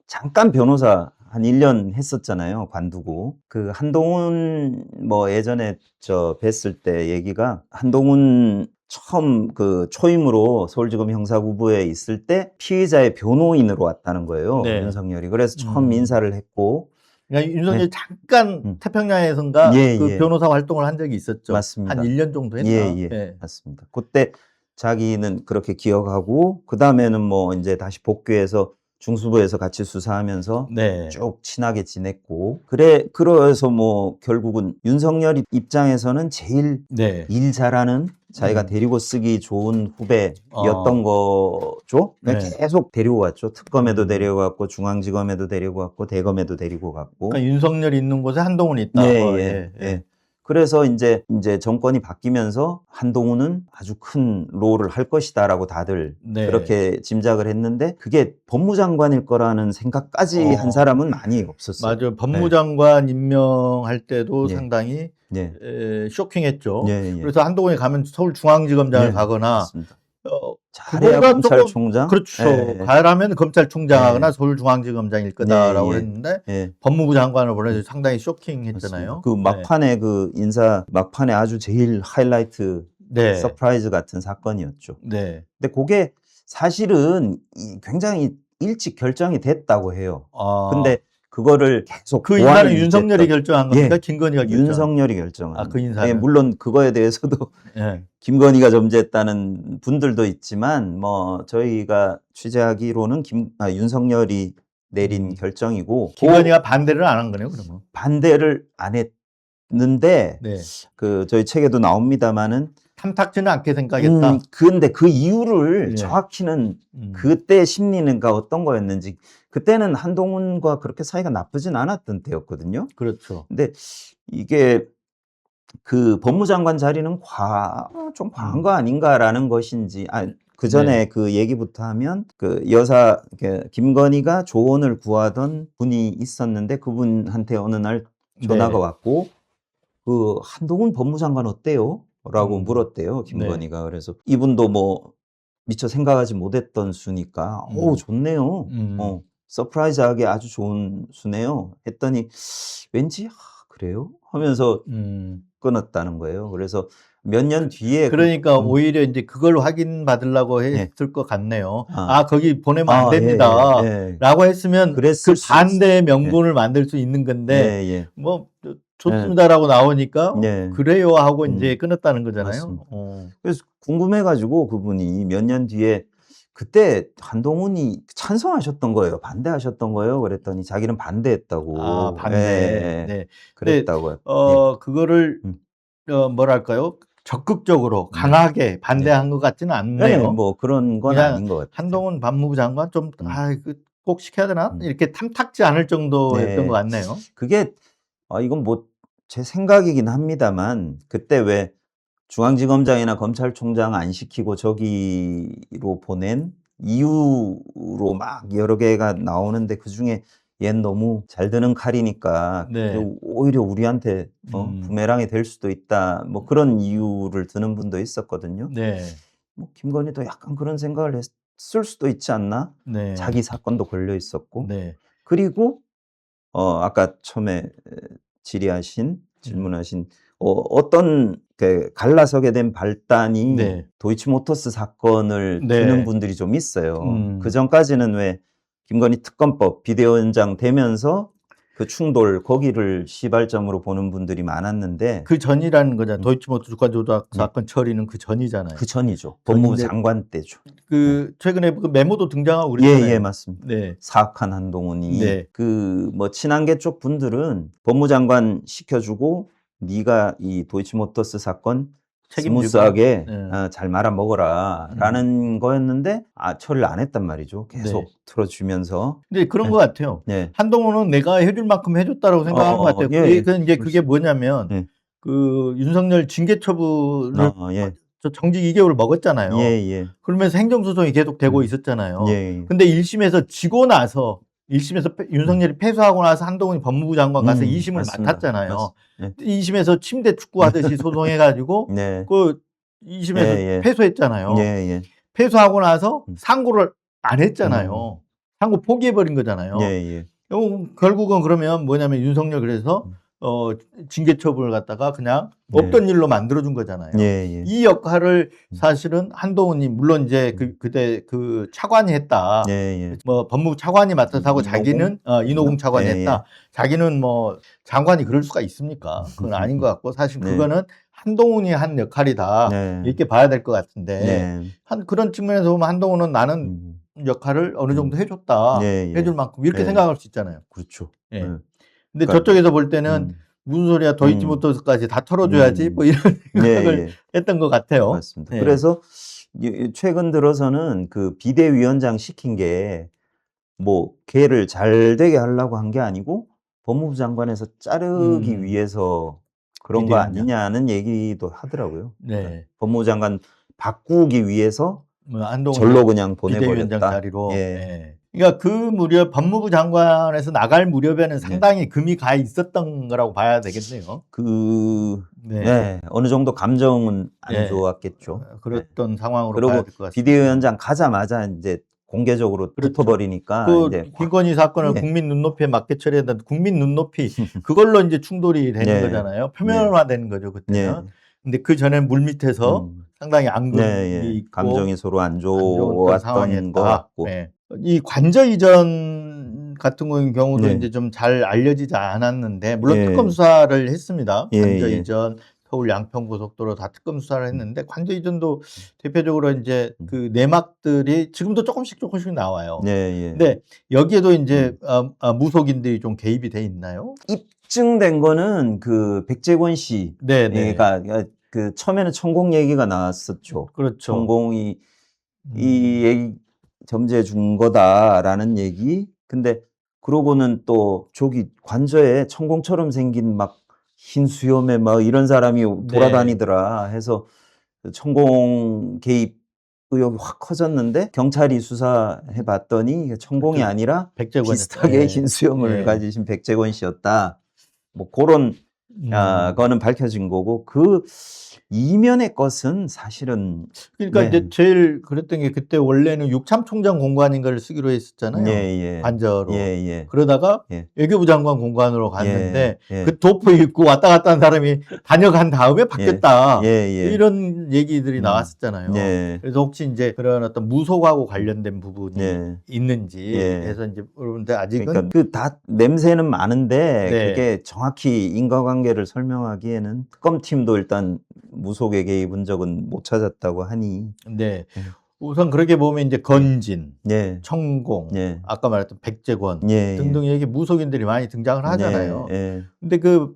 잠깐 변호사 한 1년 했었잖아요. 관두고. 그 한동훈 뭐 예전에 뵀을 때 얘기가, 한동훈 처음 그 초임으로 서울지검 형사부부에 있을 때 피의자의 변호인으로 왔다는 거예요. 윤석열이. 그래서 처음 인사를 했고. 그러니까 윤석열이 잠깐 태평양에선가 그 변호사 활동을 한 적이 있었죠. 맞습니다. 한 1년 정도 했나? 맞습니다. 그때 자기는 그렇게 기억하고, 그 다음에는 뭐 이제 다시 복귀해서 중수부에서 같이 수사하면서 네. 쭉 친하게 지냈고 그래서 뭐 결국은 윤석열 입장에서는 제일 네. 일 잘하는 자기가 데리고 쓰기 좋은 후배였던 거죠. 그냥 네. 계속 데리고 갔죠. 특검에도 데리고 갔고 중앙지검에도 데리고 갔고 대검에도 데리고 갔고. 그러니까 윤석열이 있는 곳에 한동훈이 있다. 네, 예. 그래서 이제 정권이 바뀌면서 한동훈은 아주 큰 롤을 할 것이다라고 다들 네. 그렇게 짐작을 했는데 그게 법무장관일 거라는 생각까지 한 사람은 많이 없었어요. 맞아요. 법무장관 임명할 때도 예. 상당히 예. 쇼킹했죠. 예. 그래서 한동훈이 가면 서울중앙지검장을 예, 가거나 맞습니다. 잘해야 그거가 검찰총장. 그렇죠. 예. 가라면 검찰총장하거나 예. 서울중앙지검장일 거다라고 예. 했는데 예. 법무부 장관을 보내서 상당히 쇼킹했잖아요. 그 막판에 그 인사 막판에 아주 제일 하이라이트 네. 서프라이즈 같은 사건이었죠. 네. 근데 그게 사실은 굉장히 일찍 결정이 됐다고 해요. 근데 그거를 계속 그 인사는 윤석열이 결정한 겁니까? 예. 김건희가 결정? 윤석열이 결정한. 그 인사는. 예, 물론 그거에 대해서도 예. 김건희가 점지했다는 분들도 있지만 뭐 저희가 취재하기로는 윤석열이 내린 결정이고 김건희가 반대를 안 한 거네요, 그러면. 반대를 안 했는데 네. 그 저희 책에도 나옵니다마는 탐탁지는 않게 생각했다. 근데 그 이유를 예. 정확히는 그때 심리는가 어떤 거였는지 그때는 한동훈과 그렇게 사이가 나쁘진 않았던 때였거든요. 그렇죠. 근데 이게 그 법무장관 자리는 좀 과한 거 아닌가라는 것인지 그 전에 네. 그 얘기부터 하면 그 김건희가 조언을 구하던 분이 있었는데 그분한테 어느 날 전화가 네. 왔고 그 한동훈 법무장관 어때요? 라고 물었대요, 김건희가. 그래서 이분도 뭐 미처 생각하지 못했던 수니까 오, 좋네요. 서프라이즈하게 아주 좋은 수네요. 했더니 왠지 그래요? 하면서 끊었다는 거예요. 그래서 몇 년 뒤에 그러니까 오히려 이제 그걸 확인받으려고 했을 것 같네요. 거기 보내면 안 됩니다. 라고 했으면 그 반대의 명분을 만들 수 있는 건데 뭐 좋습니다라고 나오니까 그래요 하고 이제 끊었다는 거잖아요. 그래서 궁금해가지고 그분이 몇 년 뒤에 그때 한동훈이 찬성하셨던 거예요? 반대하셨던 거예요? 그랬더니 자기는 반대했다고. 반대. 네. 그랬다고요. 그거를 뭐랄까요? 적극적으로 강하게 반대한 것 같지는 않네요. 뭐 그런 건 아닌 것 같아요. 한동훈 법무부 장관 좀 꼭 시켜야 되나? 이렇게 탐탁지 않을 정도였던 것 같네요. 그게 이건 뭐 제 생각이긴 합니다만 그때 왜 중앙지검장이나 검찰총장 안 시키고 저기로 보낸 이유로 막 여러 개가 나오는데 그중에 얜 너무 잘 드는 칼이니까 오히려 우리한테 부메랑이 될 수도 있다. 뭐 그런 이유를 드는 분도 있었거든요. 뭐 김건희도 약간 그런 생각을 했을 수도 있지 않나? 자기 사건도 걸려 있었고. 그리고 아까 처음에 질문하신 어떤 갈라서게 된 발단이 도이치모터스 사건을 드는 분들이 좀 있어요. 그 전까지는 왜 김건희 특검법 비대위원장 되면서 그 충돌 거기를 시발점으로 보는 분들이 많았는데 그 전이라는 거잖아요. 도이치모터 주가 조작 사건 처리는 그 전이잖아요. 그 전이죠. 법무부 장관 때죠. 그 최근에 그 메모도 등장하고 그랬잖아요. 예, 맞습니다. 사악한 한동훈이 그 뭐 친한계 쪽 분들은 법무장관 시켜주고 네가 이 도이치모터스 사건 스무스하게 잘 말아먹어라 라는 거였는데 처리를 안 했단 말이죠. 계속 틀어주면서. 근데 그런 것 같아요. 한동훈은 내가 해줄 만큼 해줬다라고 생각하는 것 같아요. 그게 뭐냐면 그 윤석열 징계 처분을 정직 2개월 먹었잖아요. 그러면서 행정소송이 계속 되고 있었잖아요. 근데 1심에서 지고 나서 1심에서 윤석열이 패소하고 나서 한동훈이 법무부 장관 가서 2심을 맡았잖아요. 2심에서 침대 축구하듯이 소송해가지고 그 2심에서 패소했잖아요. 패소하고 나서 상고를 안 했잖아요. 상고 포기해버린 거잖아요. 결국은 그러면 뭐냐면 윤석열 그래서 징계 처분을 갖다가 그냥 없던 일로 만들어준 거잖아요. 이 역할을 사실은 한동훈이 물론 이제 그때 그 차관이 했다. 뭐 법무부 차관이 맡아서 하고 자기는 이노공 차관이 했다. 자기는 뭐 장관이 그럴 수가 있습니까? 그건 아닌 것 같고 사실 그거는 한동훈이 한 역할이다. 이렇게 봐야 될 것 같은데 그런 측면에서 보면 한동훈은 나는 역할을 어느 정도 해줬다. 예, 예. 해줄 만큼 이렇게 예. 생각할 수 있잖아요. 그렇죠. 예. 예. 근데 그러니까, 저쪽에서 볼 때는 무슨 소리야, 도이치모터스까지 다 털어줘야지 뭐 이런 생각을 예. 했던 것 같아요. 맞습니다. 예. 그래서 최근 들어서는 그 비대위원장 시킨 게 뭐 걔를 잘 되게 하려고 한 게 아니고 법무부 장관에서 자르기 위해서 그런 거 비대위원장. 아니냐는 얘기도 하더라고요. 네. 그러니까 법무부 장관 바꾸기 위해서 뭐 한동훈 절로 그냥 비대위원장 보내버렸다. 자리로. 예. 예. 그러니까 그 무렵 법무부 장관에서 나갈 무렵에는 상당히 금이 가 있었던 거라고 봐야 되겠네요. 네. 네. 어느 정도 감정은 안 네. 좋았겠죠. 그랬던 상황으로 그리고 봐야 될 것 같습니다. 비대위원장 가자마자 이제 공개적으로 그렇죠. 붙어버리니까 그 이제 김건희 사건을 예. 국민 눈높이에 맞게 처리했는데 국민 눈높이 그걸로 이제 충돌이 되는 네. 거잖아요. 표면화되는 거죠 그때는. 네. 근데 그 전에 물 밑에서 상당히 앙금이 네, 있고 감정이 서로 안 좋았던 좋았던 상황이었다. 것 같고. 네. 이 관저 이전 같은 경우도 네. 이제 좀 잘 알려지지 않았는데 물론 예. 특검 수사를 했습니다. 예, 관저 예. 이전, 서울 양평고속도로 다 특검 수사를 했는데 관저 이전도 대표적으로 이제 그 내막들이 지금도 조금씩 나와요. 네, 예. 근데 여기에도 이제 무속인들이 좀 개입이 돼 있나요? 입증된 거는 그 백재권 씨가 네. 그 처음에는 천공 얘기가 나왔었죠. 그렇죠. 천공이 이 얘기 점지해 준 거다라는 얘기. 근데 그러고는 또 저기 관저에 천공처럼 생긴 막 흰 수염에 막 이런 사람이 돌아다니더라 해서 천공 개입 의혹이 확 커졌는데 경찰이 수사해 봤더니 천공이 그렇죠. 아니라 백재권 비슷하게 흰 수염을 가지신 백재권 씨였다. 뭐 그런 거는 밝혀진 거고 그 이면의 것은 사실은 그러니까 네. 이제 제일 그랬던 게 그때 원래는 육참 총장 공관인가를 쓰기로 했었잖아요. 예. 관저로. 예. 그러다가 예. 외교부 장관 공관으로 갔는데 예. 그 도포 입고 왔다 갔다 한 사람이 다녀간 다음에 바뀌었다. 예. 이런 얘기들이 나왔었잖아요. 예. 그래서 혹시 이제 그런 어떤 무속하고 관련된 부분이 예. 있는지 예. 해서 이제 그런데 아직은 그러니까 그 다 냄새는 많은데 네. 그게 정확히 인과관계를 설명하기에는 특검팀도 일단 무속에 개입한 적은 못 찾았다고 하니. 네. 우선 그렇게 보면 이제 건진, 예. 천공, 예. 아까 말했던 백재권 예. 등등 이게 무속인들이 많이 등장을 하잖아요. 예. 근데 그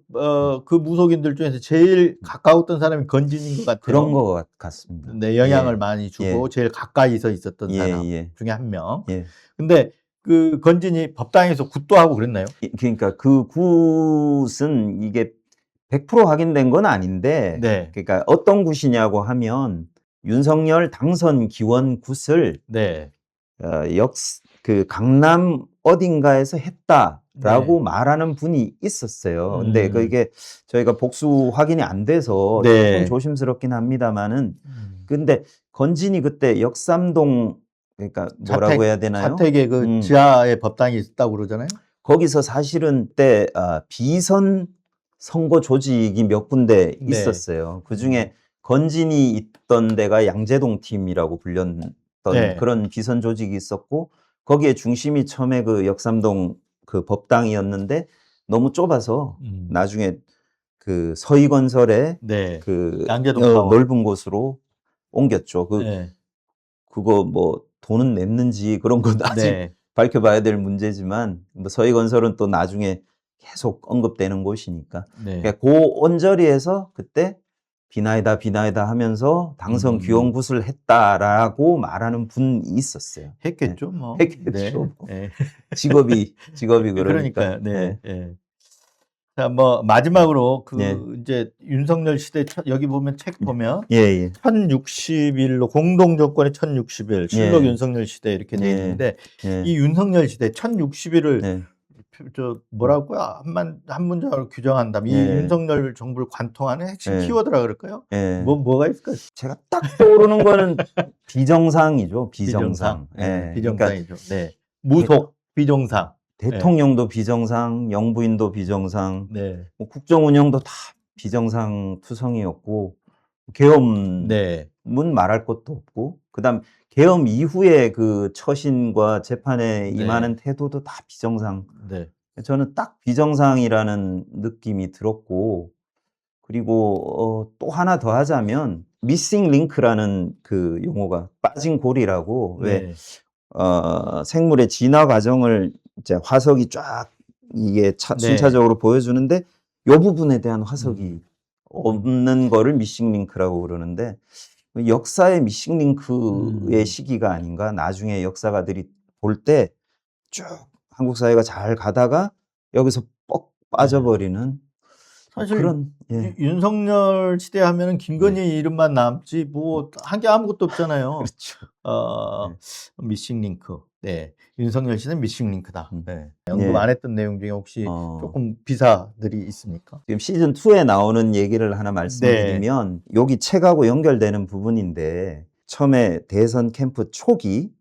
무속인들 중에서 제일 가까웠던 사람이 건진인 것 같아요. 그런 것 같습니다. 네, 영향을 많이 주고 제일 가까이서 있었던 사람 중에 한 명. 근데 그 건진이 법당에서 굿도 하고 그랬나요? 그러니까 그 굿은 이게 100% 확인된 건 아닌데, 네. 그러니까 어떤 굿이냐고 하면 윤석열 당선 기원 굿을 네. 그 강남 어딘가에서 했다라고 네. 말하는 분이 있었어요. 근데 그게 저희가 복수 확인이 안 돼서 네. 조금 조심스럽긴 합니다만은, 근데 건진이 그때 역삼동 그러니까 뭐라고 해야 되나요? 자택에 그 지하에 법당이 있다고 그러잖아요. 거기서 사실은 때 비선 선거 조직이 몇 군데 있었어요. 그 중에 건진이 있던 데가 양재동 팀이라고 불렸던 그런 비선 조직이 있었고, 거기에 중심이 처음에 그 역삼동 그 법당이었는데 너무 좁아서 나중에 그 서희건설에 그 양재동 타워. 넓은 곳으로 옮겼죠. 그거 뭐 돈은 냈는지 그런 건 아직 밝혀봐야 될 문제지만, 뭐 서희건설은 또 나중에 계속 언급되는 곳이니까. 그러니까 그 언저리에서 그때 비나이다 하면서 당선 귀원굿을 했다라고 말하는 분이 있었어요. 했겠죠, 뭐. 했겠죠. 직업이 그러니까. 네. 자, 뭐 마지막으로 이제 윤석열 시대 여기 보면 책 보면 1060일로 공동 정권의 1060일 실록 윤석열 시대 이렇게 돼 있는데 이 윤석열 시대 1060일을 저 뭐라고요? 한 문장으로 규정한다면 이 윤석열 정부를 관통하는 핵심 키워드라 그럴까요? 뭐가 있을까요? 제가 딱 떠오르는 거는 비정상이죠. 비정상. 비정상이죠. 네. 무속 비정상. 대통령도 비정상, 영부인도 비정상, 뭐 국정 운영도 다 비정상 투성이었고, 계엄은 말할 것도 없고, 그다음 계엄 이후에 그 처신과 재판에 임하는 태도도 다 비정상. 저는 딱 비정상이라는 느낌이 들었고, 그리고 또 하나 더 하자면 미싱 링크라는 그 용어가 빠진 고리라고 왜 생물의 진화 과정을 이제 화석이 쫙 이게 네. 순차적으로 보여주는데 요 부분에 대한 화석이 없는 거를 미싱 링크라고 그러는데 역사의 미싱 링크의 시기가 아닌가. 나중에 역사가들이 볼 때 쭉 한국 사회가 잘 가다가 여기서 뻑 빠져버리는 사실 그런 윤석열 시대 하면은 김건희 이름만 남지 뭐 한 게 아무것도 없잖아요. 그렇죠. 미싱 링크. 네. 윤석열 씨는 미싱 링크다. 네. 언급 예. 안 했던 내용 중에 혹시 어. 조금 비사들이 있습니까? 지금 시즌 2에 나오는 얘기를 하나 말씀드리면 여기 책하고 연결되는 부분인데 처음에 대선 캠프 초기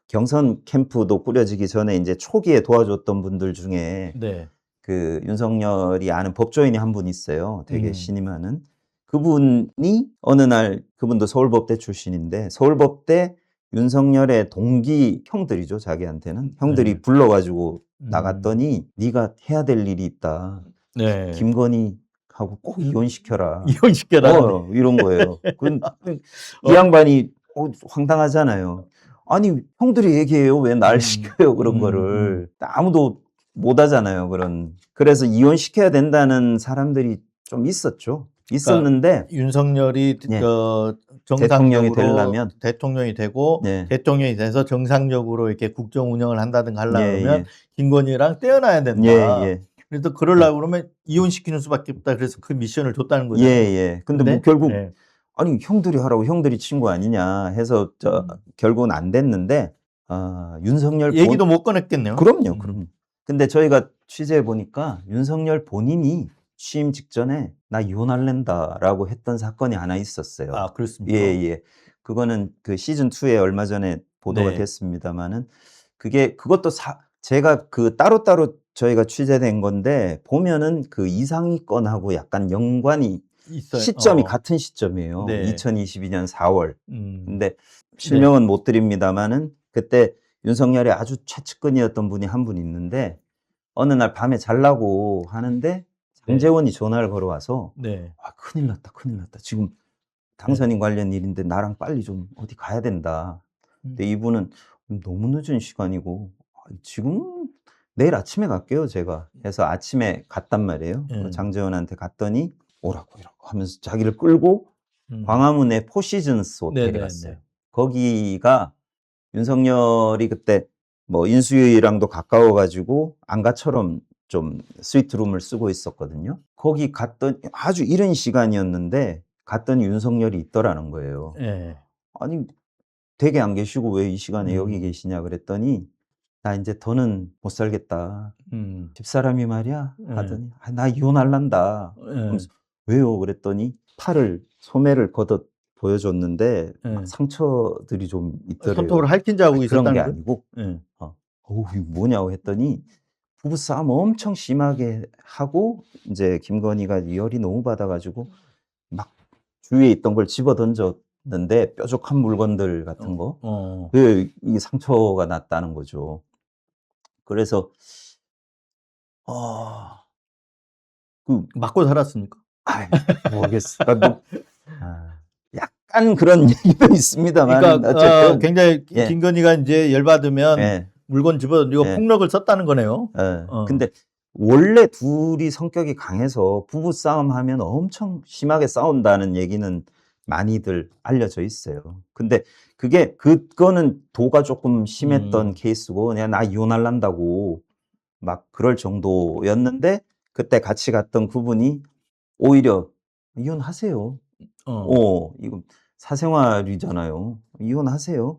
경선 캠프도 꾸려지기 전에 이제 초기에 도와줬던 분들 중에 네. 그 윤석열이 아는 법조인이 한 분 있어요. 되게 음. 신임하는. 그분이 어느 날 그분도 서울법대 출신인데 서울법대 윤석열의 동기 형들이죠. 자기한테는. 형들이 네. 불러가지고 나갔더니 네가 해야 될 일이 있다. 네. 김건희하고 꼭 이혼시켜라. 이혼시켜라. 이런 거예요. 이 양반이 황당하잖아요. 아니 형들이 얘기해요. 왜 날 시켜요 그런 거를. 아무도 못 하잖아요. 그래서 이혼시켜야 된다는 사람들이 좀 있었죠. 있었는데 윤석열이 예. 정상적으로 대통령이 되려면 대통령이 되고 예. 대통령이 돼서 정상적으로 이렇게 국정 운영을 한다든가 하려면 예. 김건희랑 떼어놔야 된다. 예. 그래서 그러려고 그러면 이혼시키는 수밖에 없다. 그래서 그 미션을 줬다는 거잖아요. 예. 근데 뭐 결국 예. 아니 형들이 하라고 형들이 친구 아니냐 해서 결국은 안 됐는데 윤석열 얘기도 못 꺼냈겠네요. 그럼요. 근데 저희가 취재해 보니까 윤석열 본인이 취임 직전에 나 이혼할랜다라고 했던 사건이 하나 있었어요. 아, 그렇습니까? 예. 그거는 그 시즌 2에 얼마 전에 보도가 네. 됐습니다만은 그것도 제가 그 따로따로 저희가 취재된 건데 보면은 그 이상희 건하고 약간 연관이 있어요. 시점이 같은 시점이에요. 네. 2022년 4월. 근데 네. 실명은 못 드립니다만은 그때 윤석열의 아주 최측근이었던 분이 한 분 있는데 어느 날 밤에 자려고 하는데 장제원이 전화를 걸어와서 네. 큰일 났다. 지금 당선인 관련 일인데 나랑 빨리 좀 어디 가야 된다. 근데 이분은 너무 늦은 시간이고 지금 내일 아침에 갈게요, 제가. 해서 아침에 갔단 말이에요. 장제원한테 갔더니 오라고 하면서 자기를 끌고 광화문의 포시즌스 호텔에 갔어요. 거기가 윤석열이 그때 뭐 인수위랑도 가까워가지고 안가처럼 좀 스위트룸을 쓰고 있었거든요. 거기 갔더니 아주 이른 시간이었는데 갔더니 윤석열이 있더라는 거예요. 네. 아니 댁에 안 계시고 왜 이 시간에 여기 계시냐 그랬더니 나 이제 더는 못 살겠다. 집사람이 말이야 하더니 나 이혼할란다. 왜요? 그랬더니 소매를 걷어 보여줬는데 상처들이 좀 있더래요. 손톱으로 핥힌 자국이 그런 게 있었다는 아니고 이거 뭐냐고 했더니 부부싸움 엄청 심하게 하고 이제 김건희가 열이 너무 받아가지고 막 주위에 있던 걸 집어 던졌는데 뾰족한 물건들 같은 거 이 상처가 났다는 거죠. 그래서 맞고 살았습니까? 모르겠어요. 약간 그런 얘기도 있습니다만 그러니까 어쨌든 굉장히 김건희가 이제 열받으면 물건 집어던지고 폭력을 썼다는 거네요. 근데 원래 둘이 성격이 강해서 부부싸움 하면 엄청 심하게 싸운다는 얘기는 많이들 알려져 있어요. 근데 그거는 도가 조금 심했던 케이스고 그냥 나 이혼할란다고 막 그럴 정도였는데 그때 같이 갔던 그분이 오히려 이혼하세요. 이거 사생활이잖아요. 이혼하세요.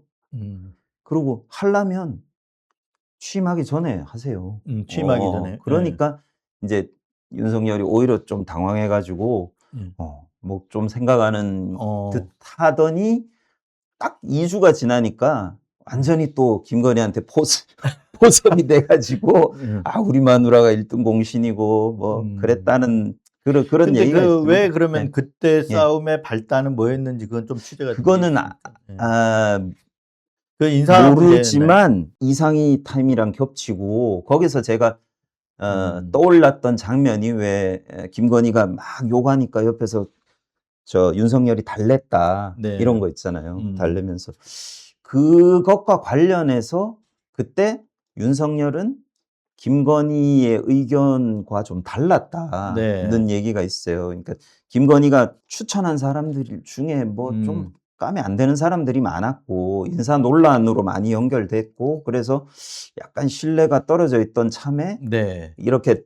그리고 하려면 취임하기 전에 하세요. 취임하기 전에. 그러니까 이제 윤석열이 오히려 좀 당황해가지고 뭐 좀 생각하는 듯 하더니 딱 2주가 지나니까 완전히 또 김건희한테 포섭이 돼가지고 우리 마누라가 1등 공신이고 뭐 그랬다는 그런 얘기가 있습니다. 왜 그러면 그때 싸움의 발단은 뭐였는지 그건 좀 취재가 그거는 그 인사 모르지만 이상희 타임이랑 겹치고 거기서 제가 떠올랐던 장면이 왜 김건희가 막 욕하니까 옆에서 저 윤석열이 달랬다 이런 거 있잖아요. 달래면서 그것과 관련해서 그때 윤석열은 김건희의 의견과 좀 달랐다는 얘기가 있어요. 그러니까 김건희가 추천한 사람들 중에 뭐 좀 까면 안 되는 사람들이 많았고 인사 논란으로 많이 연결됐고 그래서 약간 신뢰가 떨어져 있던 참에 네. 이렇게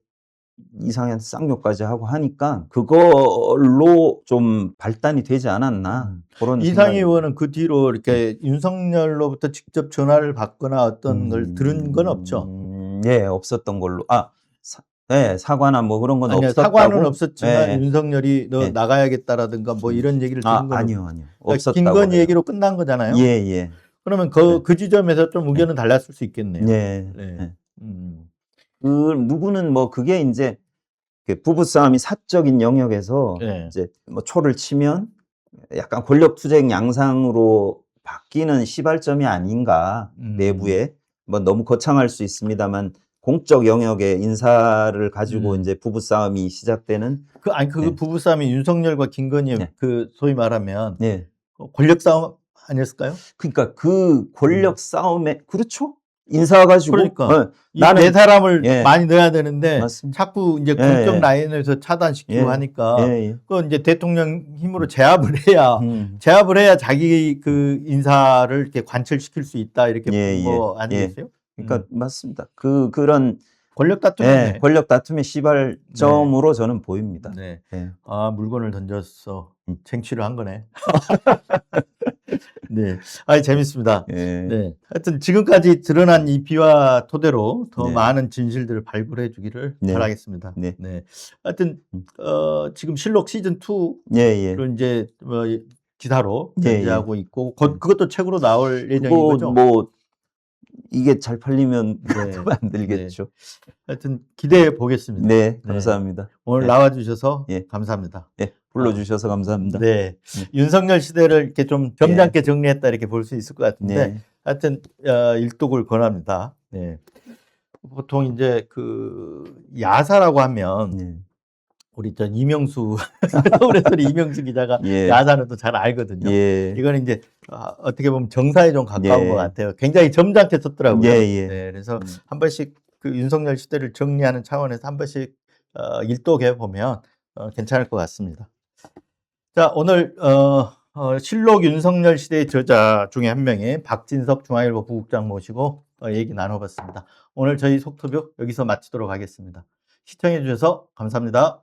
이상한 쌍욕까지 하고 하니까 그걸로 좀 발단이 되지 않았나 그런 이상희 생각이 의원은 그 뒤로 이렇게 윤석열로부터 직접 전화를 받거나 어떤 걸 들은 건 없죠. 예, 없었던 걸로. 네, 사과나 뭐 그런 건 아니요, 없었다고. 사과는 없었지만 예, 윤석열이 너 예. 나가야겠다라든가 뭐 이런 얘기를 들은 건 아니요. 그러니까 없었다고 김건희 해요. 얘기로 끝난 거잖아요. 예, 예. 그러면 그 지점에서 좀 의견은 달랐을 수 있겠네요. 예. 네. 예. 누구는 뭐 그게 이제 부부싸움이 사적인 영역에서 네. 이제 뭐 초를 치면 약간 권력투쟁 양상으로 바뀌는 시발점이 아닌가 내부에 뭐 너무 거창할 수 있습니다만 공적 영역의 인사를 가지고 이제 부부싸움이 시작되는 그 부부싸움이 윤석열과 김건희 네. 그 소위 말하면 네. 권력 싸움 아니었을까요? 그러니까 그 권력 싸움에 그렇죠? 인사 가지고 그러니까 이 나는 네 사람을 예. 많이 넣어야 되는데 맞습니다. 자꾸 이제 예, 공적 예. 라인에서 차단시키고 예. 하니까 예. 그 이제 대통령 힘으로 제압을 해야 음. 자기 그 인사를 이렇게 관철시킬 수 있다 이렇게 예, 본 거 아니겠어요? 그러니까 맞습니다. 그런 권력 다툼이네. 권력 다툼의 시발점으로 저는 보입니다. 네. 예. 아, 물건을 던졌어. 쟁취를 한 거네. 네. 재밌습니다. 예. 네. 하여튼 지금까지 드러난 이 비화 토대로 더 네. 많은 진실들을 발굴해 주기를 네. 바라겠습니다. 네. 하여튼 지금 실록 시즌 2를 예. 이제 기사로 예, 연재하고 있고 그것도 책으로 나올 예정인 그거 거죠? 뭐 이게 잘 팔리면 네. 만들겠죠. 하여튼 기대해 보겠습니다. 네, 감사합니다. 오늘 네. 나와 주셔서 예. 감사합니다. 예, 불러주셔서 감사합니다. 네. 윤석열 시대를 이렇게 좀 점잖게 정리했다 이렇게 볼 수 있을 것 같은데 네. 하여튼 일독을 권합니다. 네. 보통 이제 그 야사라고 하면 네. 우리 이명수 서울에서 이명수 기자가 예. 야사는 또 잘 알거든요. 예. 이거는 이제 어떻게 보면 정사에 좀 가까운 예. 것 같아요. 굉장히 점잖게 썼더라고요. 예. 네, 그래서 한 번씩 그 윤석열 시대를 정리하는 차원에서 한 번씩 일독해 보면 괜찮을 것 같습니다. 자, 오늘 실록 윤석열 시대의 저자 중에 한 명의 박진석 중앙일보 부국장 모시고 얘기 나눠봤습니다. 오늘 저희 속터뷰 여기서 마치도록 하겠습니다. 시청해 주셔서 감사합니다.